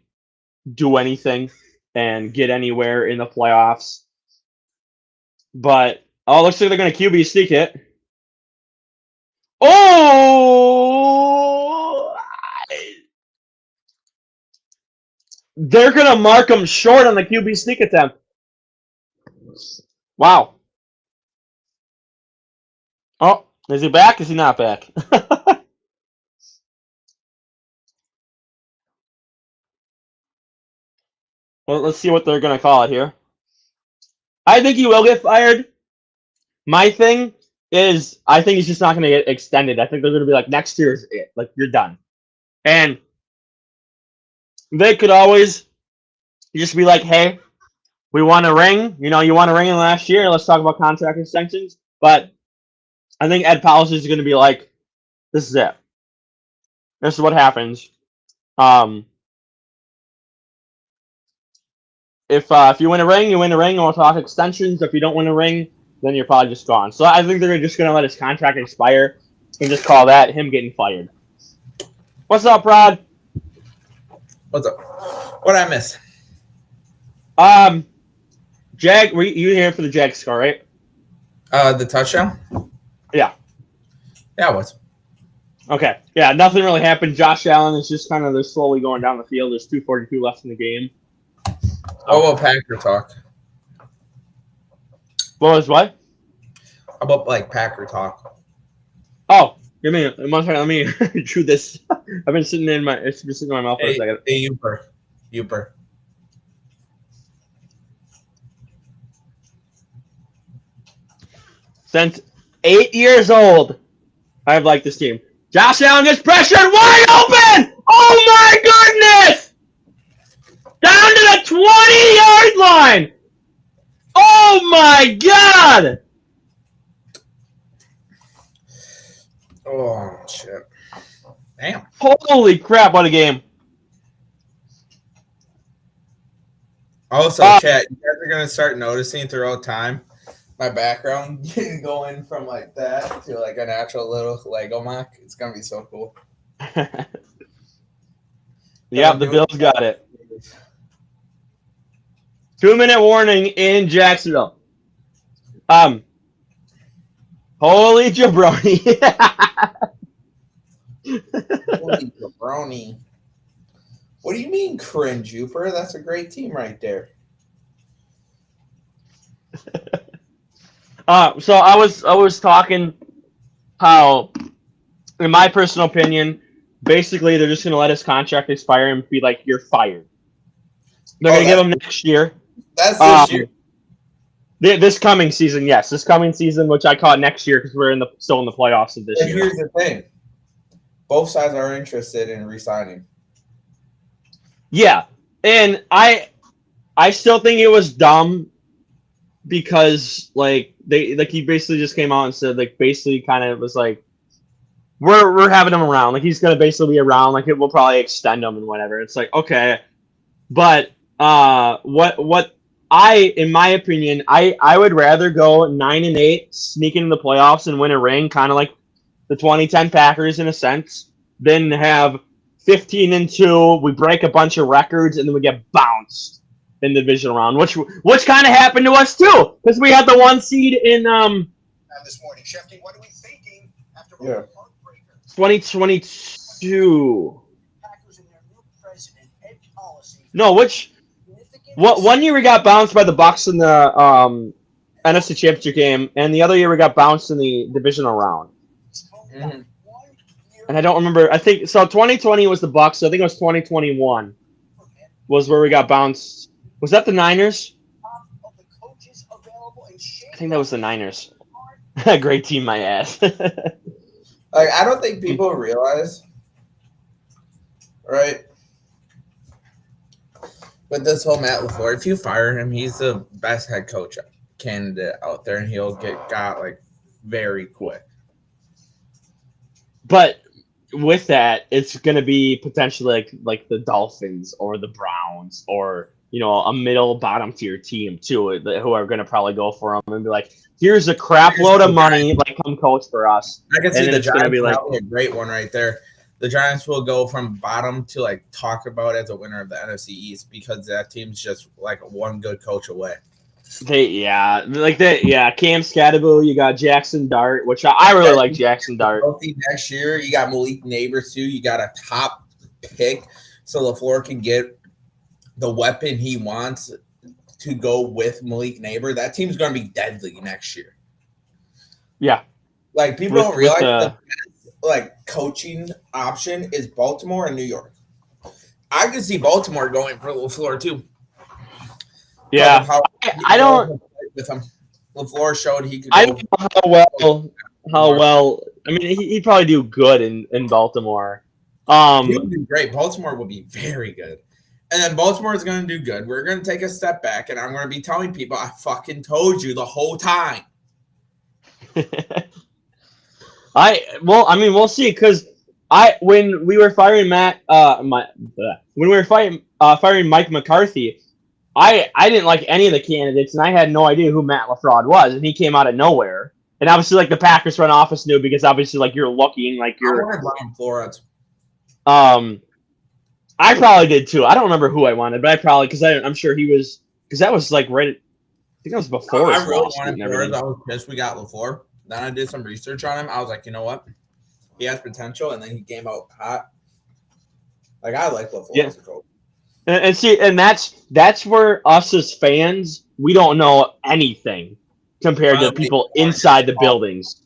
do anything and get anywhere in the playoffs. But it looks like they're gonna QB sneak it. Oh! They're going to mark him short on the QB sneak attempt. Wow. Oh, is he back? Is he not back? Well, let's see what they're going to call it here. I think he will get fired. My thing is, I think he's just not going to get extended. I think they're going to be like, next year is it. Like, you're done. And they could always just be like, hey, we won a ring. You know, you won a ring in the last year. Let's talk about contract extensions. But I think Ed Powers is going to be like, this is it. This is what happens. If you win a ring, you win a ring, and we'll talk extensions. If you don't win a ring, then you're probably just gone. So I think they're just going to let his contract expire and just call that him getting fired. What's up, Rod? What's up? What did I miss? Jag, were you here for the Jag score, right? The touchdown? Yeah. Yeah, I was. Okay. Yeah, nothing really happened. Josh Allen is just kind of they're slowly going down the field. There's 2:42 left in the game. What about Packer talk? What was what? How about like Packer talk? Oh, give me one second. Let me chew this. I've been sitting in my mouth for a second. Hey, Uper. Since 8 years old, I've liked this team. Josh Allen gets pressured, wide open! Oh my goodness! Down to the 20-yard line! Oh my god! Oh shit! Damn! Holy crap! What a game! Also, chat, you guys are gonna start noticing throughout time my background going from like that to like a natural little Lego mock. It's gonna be so cool. Yeah, the Bills got it. 2-minute warning in Jacksonville. Holy jabroni. Holy jabroni. What do you mean cringe, Uper? That's a great team right there. So I was talking how, in my personal opinion, basically they're just gonna let his contract expire and be like, you're fired. They're gonna give him next year. That's this year. This coming season, yes. This coming season, which I call it next year because we're still in the playoffs of this year. Here's the thing. Both sides are interested in re-signing. Yeah. And I still think it was dumb because he basically just came out and said basically kind of was like we're having him around. Like he's gonna basically be around, like we'll probably extend him and whatever. It's like, okay. But what in my opinion, I would rather go 9-8, sneak into the playoffs and win a ring, kind of like the 2010 Packers in a sense, than have 15-2. We break a bunch of records and then we get bounced in the divisional round, which kind of happened to us too, because we had the 1 seed in this morning. Shefty, what are we thinking after 2022? Packers and their new president, Ed policy. No, what 1 year we got bounced by the Bucs in the NFC Championship game, and the other year we got bounced in the divisional round. Mm-hmm. And I don't remember. I think so. 2020 was the Bucs. So I think it was 2021 was where we got bounced. Was that the Niners? I think that was the Niners. Great team, my ass. I don't think people realize, right? With this whole Matt LaFleur, if you fire him, he's the best head coach candidate out there, and he'll get got very quick. But with that, it's going to be potentially like the Dolphins or the Browns or a middle bottom tier team too, who are going to probably go for him and be like, here's a crap load of money, come coach for us. I can see the Giants be a great one right there. The Giants will go from bottom to talk about as a winner of the NFC East because that team's just one good coach away. Cam Scatterbo, you got Jackson Dart, which I really like Jackson Dart. Next year, you got Malik Neighbors too. You got a top pick, so LaFleur can get the weapon he wants to go with Malik Neighbor, that team's going to be deadly next year. Yeah. Like, people don't realize the best, coaching option is Baltimore and New York. I could see Baltimore going for LaFleur, too. Yeah. I don't – with him. LaFleur showed he could I don't know how well – I mean, he'd probably do good in Baltimore. He would do great. Baltimore will be very good. And then Baltimore is going to do good. We're going to take a step back, and I'm going to be telling people, I fucking told you the whole time. We'll see, because when we were firing firing Mike McCarthy, I didn't like any of the candidates, and I had no idea who Matt LaFrod was, and he came out of nowhere. And obviously, like, the Packers front office knew, because obviously, like, you're looking like you're. I wanted Brian Flores. I probably did too. I don't remember who I wanted, but I probably I'm sure he was, because that was like right. I think that was before. I really wanted Flores. I was pissed we got LaFleur. Then I did some research on him. I was like, you know what? He has potential, and then he came out hot. Like, I like LaFleur as a coach. And see, and that's where us as fans, we don't know anything compared to people inside the buildings,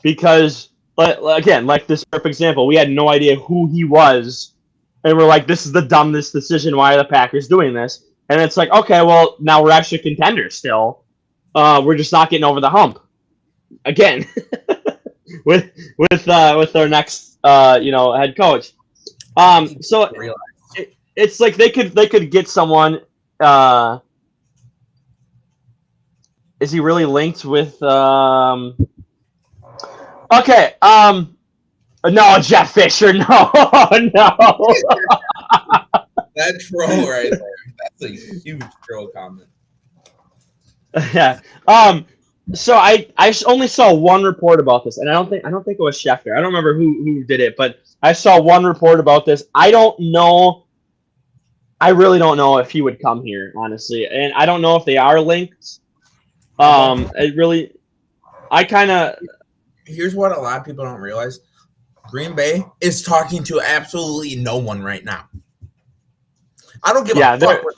because again, like this perfect example, we had no idea who he was. And we're like, this is the dumbest decision. Why are the Packers doing this? And it's like, okay, well, now we're actually contenders still. We're just not getting over the hump again with our next head coach. So it's like they could get someone. Is he really linked with? Okay. No, Jeff Fisher. No. That troll right there. That's a huge troll comment. Yeah. So I only saw one report about this, and I don't think it was Schefter. I don't remember who did it, but I saw one report about this. I don't know. I really don't know if he would come here, honestly, and I don't know if they are linked. Here's what a lot of people don't realize. Green Bay is talking to absolutely no one right now. I don't give a fuck what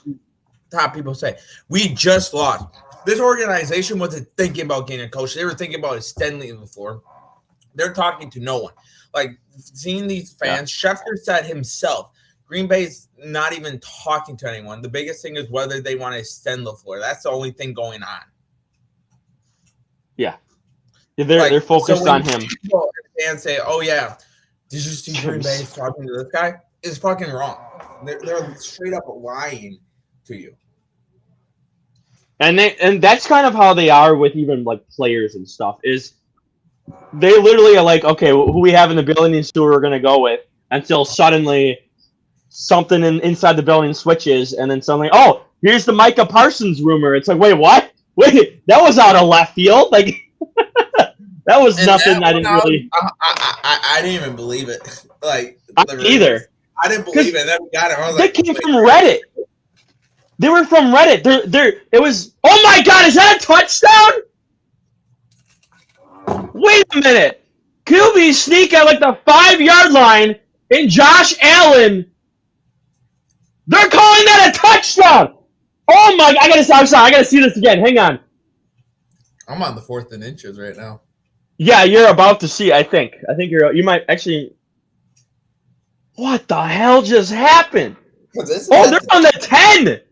top people say. We just lost. This organization wasn't thinking about getting a coach. They were thinking about extending the floor. They're talking to no one. Like, seeing these fans, Schefter said himself, Green Bay's not even talking to anyone. The biggest thing is whether they want to extend the floor. That's the only thing going on. Yeah. They're focused on him. And say, "Oh yeah, did you see Green Bay talking to this guy?" Is fucking wrong. They're straight up lying to you. And that's kind of how they are with even like players and stuff. Is they literally are like, okay, who we have in the building is who we're gonna go with, until suddenly something inside the building switches, and then suddenly, oh, here's the Micah Parsons rumor. It's like, wait, what? Wait, that was out of left field. Like. That was nothing. I didn't really. I didn't even believe it. Like, either. I didn't believe it. Then we got it. I was they came from Reddit. They were from Reddit. It was. Oh my God! Is that a touchdown? Wait a minute. QB sneak at like the 5-yard line, and Josh Allen. They're calling that a touchdown. Oh my! I'm sorry. I gotta see this again. Hang on. I'm on the 4th and inches right now. Yeah, you're about to see. I think you might actually. What the hell just happened? They're on the 10.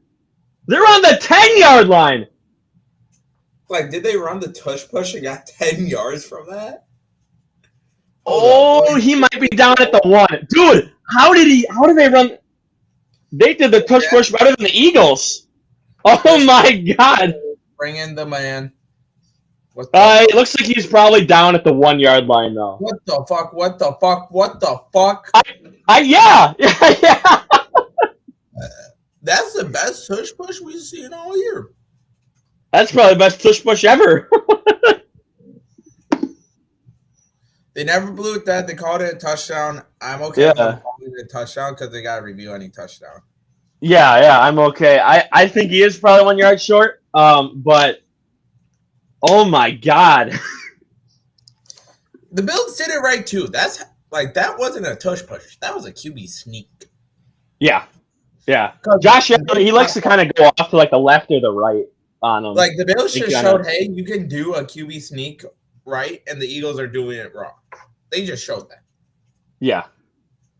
They're on the 10-yard line. Like, did they run the tush push and got 10 yards from that? Oh, he might be down at the 1. Dude, how did they run? They did the tush push better than the Eagles. Oh my God. Bring in the man. It looks like he's probably down at the 1-yard line, though. What the fuck? What the fuck? What the fuck? Yeah. That's the best tush push we've seen all year. That's probably the best tush push ever. They never blew it that. They called it a touchdown. I'm okay with calling it a touchdown because they got to review any touchdown. Yeah, I'm okay. I think he is probably 1 yard short, but... Oh my God! The Bills did it right too. That wasn't a tush push. That was a QB sneak. Yeah, Yeah. Josh Allen, he likes to kind of go off to like the left or the right on him. Like the Bills just kinda- showed, hey, you can do a QB sneak right, and the Eagles are doing it wrong. They just showed that. Yeah.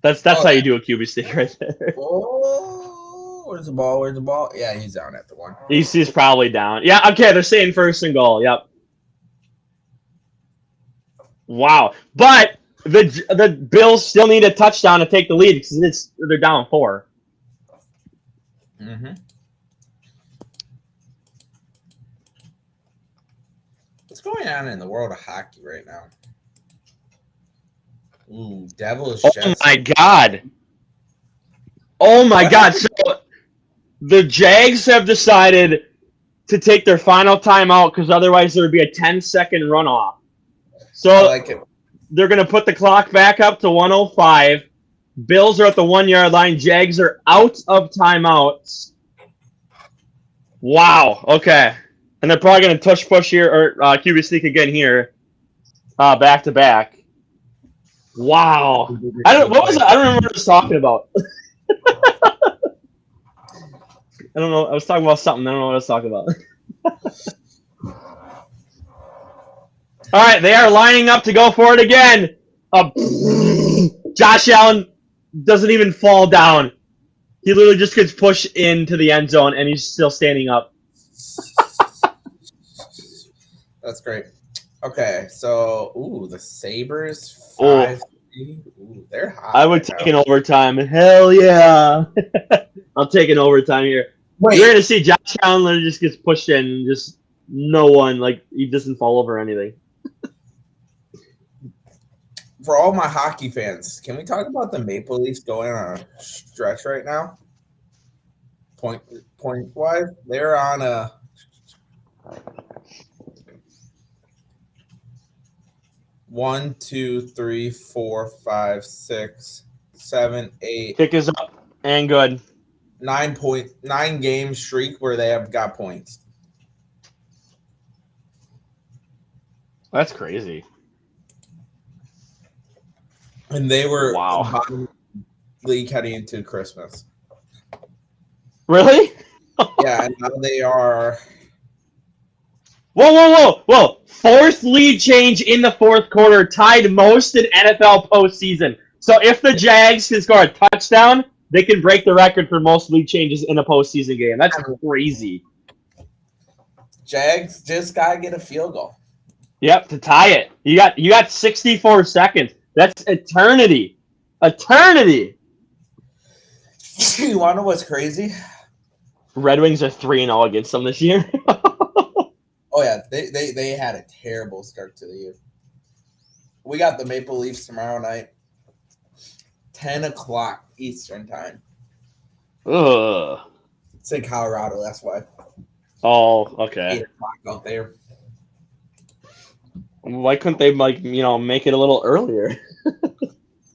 That's how you do a QB sneak right there. Oh, where's the ball? Where's the ball? Yeah, he's down at the one. He's probably down. Yeah, okay, they're saying first and goal. Yep. Wow. But the Bills still need a touchdown to take the lead because they're down 4. Mm-hmm. What's going on in the world of hockey right now? Ooh, Devils. Oh my God. Oh my God. So the Jags have decided to take their final timeout because otherwise there would be a 10-second runoff. So I like it. They're going to put the clock back up to 1:05. Bills are at the 1-yard line. Jags are out of timeouts. Wow. Okay. And they're probably going to push here or QB sneak again here, back to back. Wow. I don't remember what I was talking about. I don't know. I was talking about something. I don't know what I was talking about. All right, they are lining up to go for it again. Josh Allen doesn't even fall down. He literally just gets pushed into the end zone, and he's still standing up. That's great. Okay, so the Sabres 5-3. Ooh, they're hot. I would take an overtime. Hell yeah! I'll take an overtime here. Wait. You're gonna see Josh Allen literally just gets pushed in, and just no one he doesn't fall over or anything. For all my hockey fans, can we talk about the Maple Leafs going on a stretch right now? Point wise, they're on a 1, 2, 3, 4, 5, 6, 7, 8. Kick is up and good. 9 game streak where they have got points. That's crazy. And they were Wow. bottom league heading into Christmas. Really? Yeah, and now they are. Whoa. 4th lead change in the 4th quarter, tied most in NFL postseason. So if the Jags can score a touchdown, they can break the record for most lead changes in a postseason game. That's crazy. Jags just gotta get a field goal. Yep, to tie it. You got 64 seconds. That's eternity. Eternity. You wanna know what's crazy? Red Wings are 3-0 against them this year. Oh yeah, they had a terrible start to the year. We got the Maple Leafs tomorrow night, 10:00 Eastern time. Ugh. It's in Colorado, that's why. Oh, okay. 8:00 out there. Why couldn't they make it a little earlier?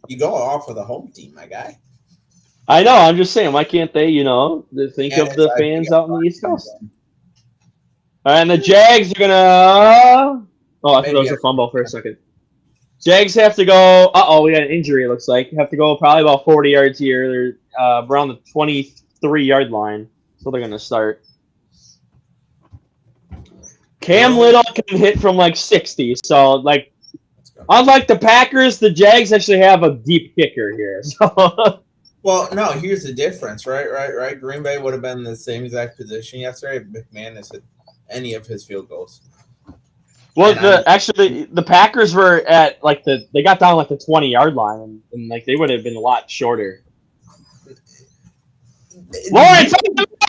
You go off with a home team, my guy. I know. I'm just saying. Why can't they? Think And of the I fans think out on the East Coast. All right, and the Jags are gonna. Oh, I thought it was a fumble for a second. Jags have to go. We got an injury. It looks like have to go probably about 40 yards here. They're around the 23-yard line, so they're gonna start. Cam Little can hit from 60, so unlike the Packers, the Jags actually have a deep kicker here. So. Well, no, here's the difference, right? Green Bay would have been in the same exact position yesterday if McManus hit any of his field goals. Well, the Packers were at they got down the 20-yard line, and they would have been a lot shorter. Lawrence,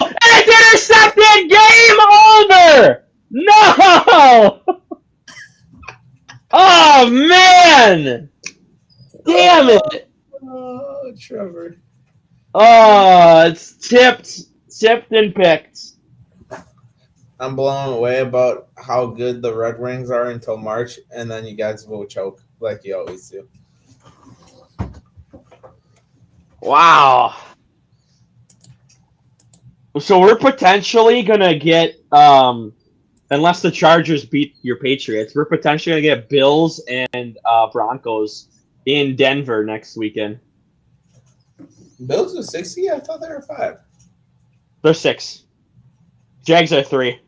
intercepted, game over. No! Oh man! Damn it! Oh, Trevor. Oh, it's tipped and picked. I'm blown away about how good the Red Wings are until March, and then you guys will choke like you always do. Wow. So we're potentially gonna get, unless the Chargers beat your Patriots, we're potentially gonna get Bills and Broncos in Denver next weekend. Bills are 60? I thought they were 5. They're 6. Jags are 3.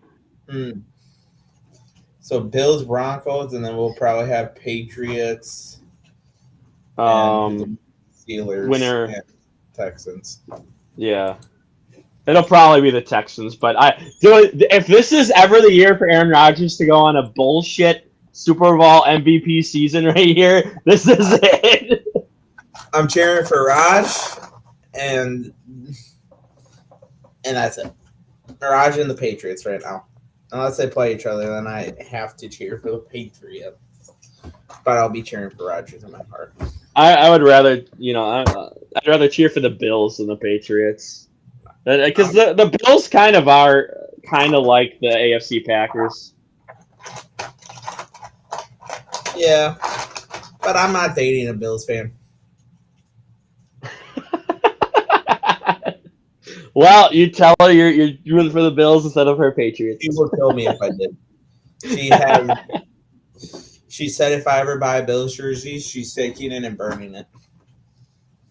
So Bills, Broncos, and then we'll probably have Patriots, Um, Steelers, winner. and Texans. Yeah. It'll probably be the Texans, but if this is ever the year for Aaron Rodgers to go on a bullshit Super Bowl MVP season right here, this is it. I'm cheering for Raj, and that's it. Raj and the Patriots right now. Unless they play each other, then I have to cheer for the Patriots. But I'll be cheering for Rodgers in my heart. I would rather, I'd rather cheer for the Bills than the Patriots. Because the Bills kind of like the AFC Packers. Yeah, but I'm not dating a Bills fan. Well, you tell her you're rooting for the Bills instead of her Patriots. She will kill me if I did. She said if I ever buy a Bills jersey, she's taking it and burning it.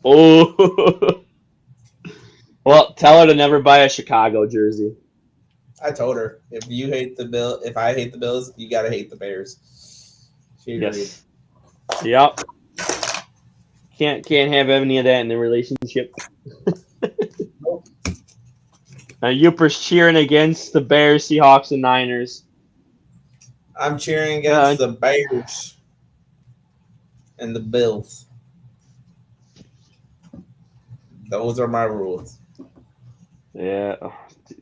Oh. Well, tell her to never buy a Chicago jersey. I told her if I hate the Bills, you gotta hate the Bears. She agreed. Yes. Yep. Can't have any of that in the relationship. Nope. Now Youper's cheering against the Bears, Seahawks, and Niners. I'm cheering against the Bears and the Bills. Those are my rules. Yeah.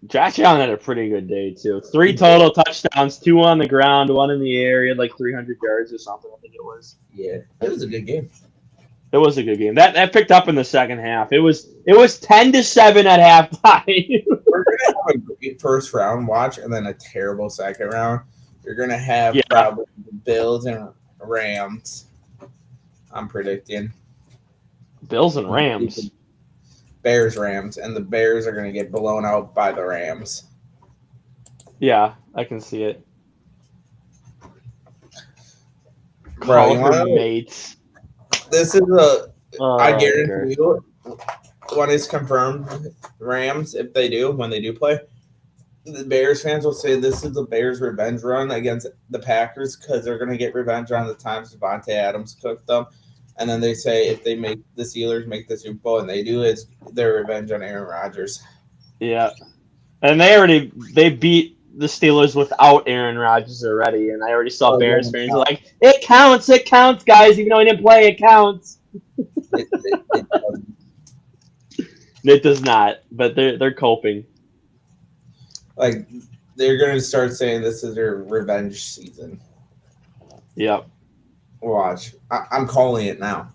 Josh Allen had a pretty good day, too. 3 total touchdowns, 2 on the ground, 1 in the air. He had like 300 yards or something, I think it was. Yeah, it was a good game. It was a good game. That picked up in the second half. It was 10-7 at halftime. We're gonna have a great first round watch and then a terrible second round. You're gonna have probably the Bills and Rams. I'm predicting Bills and Rams. Bears, Rams, and the Bears are gonna get blown out by the Rams. Yeah, I can see it. Bro, you want mates. This is I guarantee you, when it's confirmed, Rams, if they do, when they do play, the Bears fans will say this is the Bears' revenge run against the Packers because they're going to get revenge on the times Devontae Adams cooked them. And then they say if they make the Steelers make the Super Bowl and they do, it's their revenge on Aaron Rodgers. Yeah. And they beat the Steelers without Aaron Rodgers already, and I already saw Bears fans like, it counts, guys, even though he didn't play, it counts. It does not, but they're coping. Like, they're going to start saying this is their revenge season. Yep. Watch. I'm calling it now.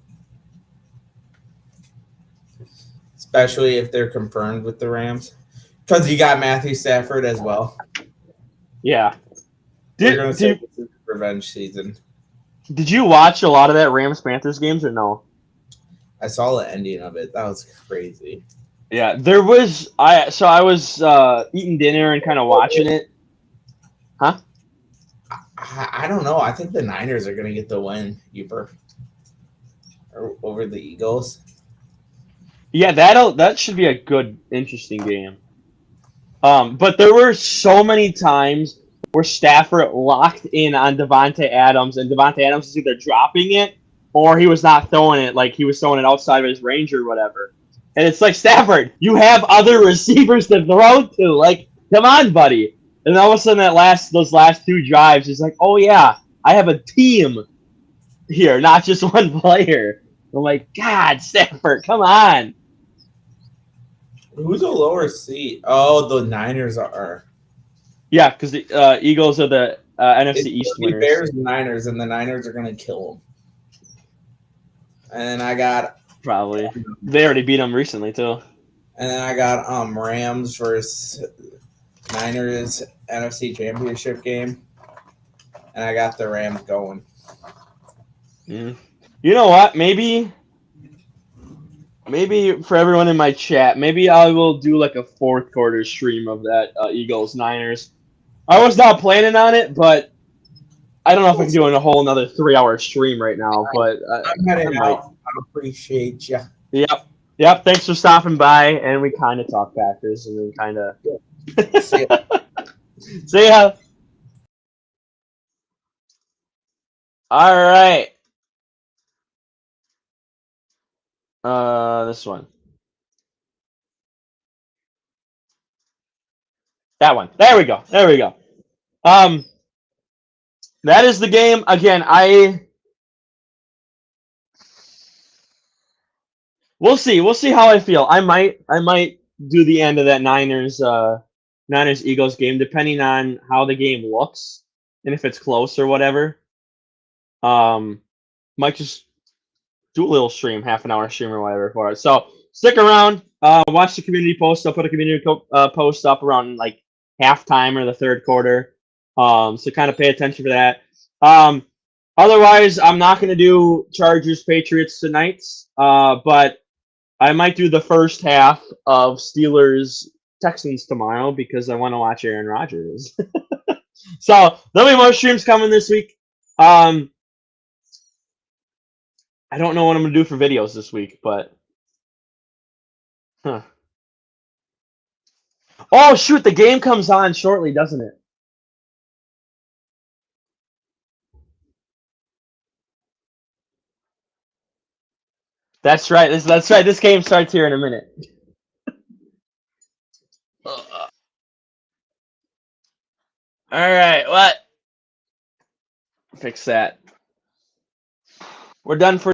Especially if they're confirmed with the Rams. Because you got Matthew Stafford as well. Yeah. They're going to say this is revenge season. Did you watch a lot of that Rams-Panthers games or no? I saw the ending of it. That was crazy. Yeah, there was I was eating dinner and kind of watching it. Huh? I don't know. I think the Niners are going to get the win, Uber, over the Eagles. Yeah, that should be a good, interesting game. But there were so many times where Stafford locked in on Devontae Adams, and Devontae Adams was either dropping it or he was not throwing it, like he was throwing it outside of his range or whatever. And it's like, Stafford, you have other receivers to throw to. Like, come on, buddy. And all of a sudden, those last 2 drives, he's like, oh, yeah, I have a team here, not just one player. I'm like, God, Stafford, come on. Who's a lower seed? Oh, the Niners are. Yeah, because the Eagles are the NFC East winners. Bears and Niners, and the Niners are going to kill them. And then I got... Probably. They already beat them recently, too. And then I got Rams versus Niners NFC Championship game. And I got the Rams going. You know what? Maybe for everyone in my chat, maybe I will do like a 4th quarter stream of that Eagles-Niners. I was not planning on it, but I don't know if I'm doing a whole another 3-hour stream right now. But I'm heading out. I appreciate you. Yep. Yep, thanks for stopping by, and we kind of talk Packers, and then kind of See ya. see ya. All right. This one. That one. There we go. There we go. That is the game. Again, we'll see. We'll see how I feel. I might do the end of that Niners Eagles game, depending on how the game looks and if it's close or whatever. Might just do a little stream, half an hour stream or whatever for it. So stick around. Watch the community post. I'll put a community post up around like halftime or the third quarter. So kind of pay attention for that. Otherwise, I'm not going to do Chargers Patriots tonight. But I might do the first half of Steelers Texans tomorrow because I want to watch Aaron Rodgers. So there'll be more streams coming this week. I don't know what I'm gonna do for videos this week, but huh. Oh shoot, the game comes on shortly, doesn't it? That's right. That's right. This game starts here in a minute. All right, what? Fix that. We're done for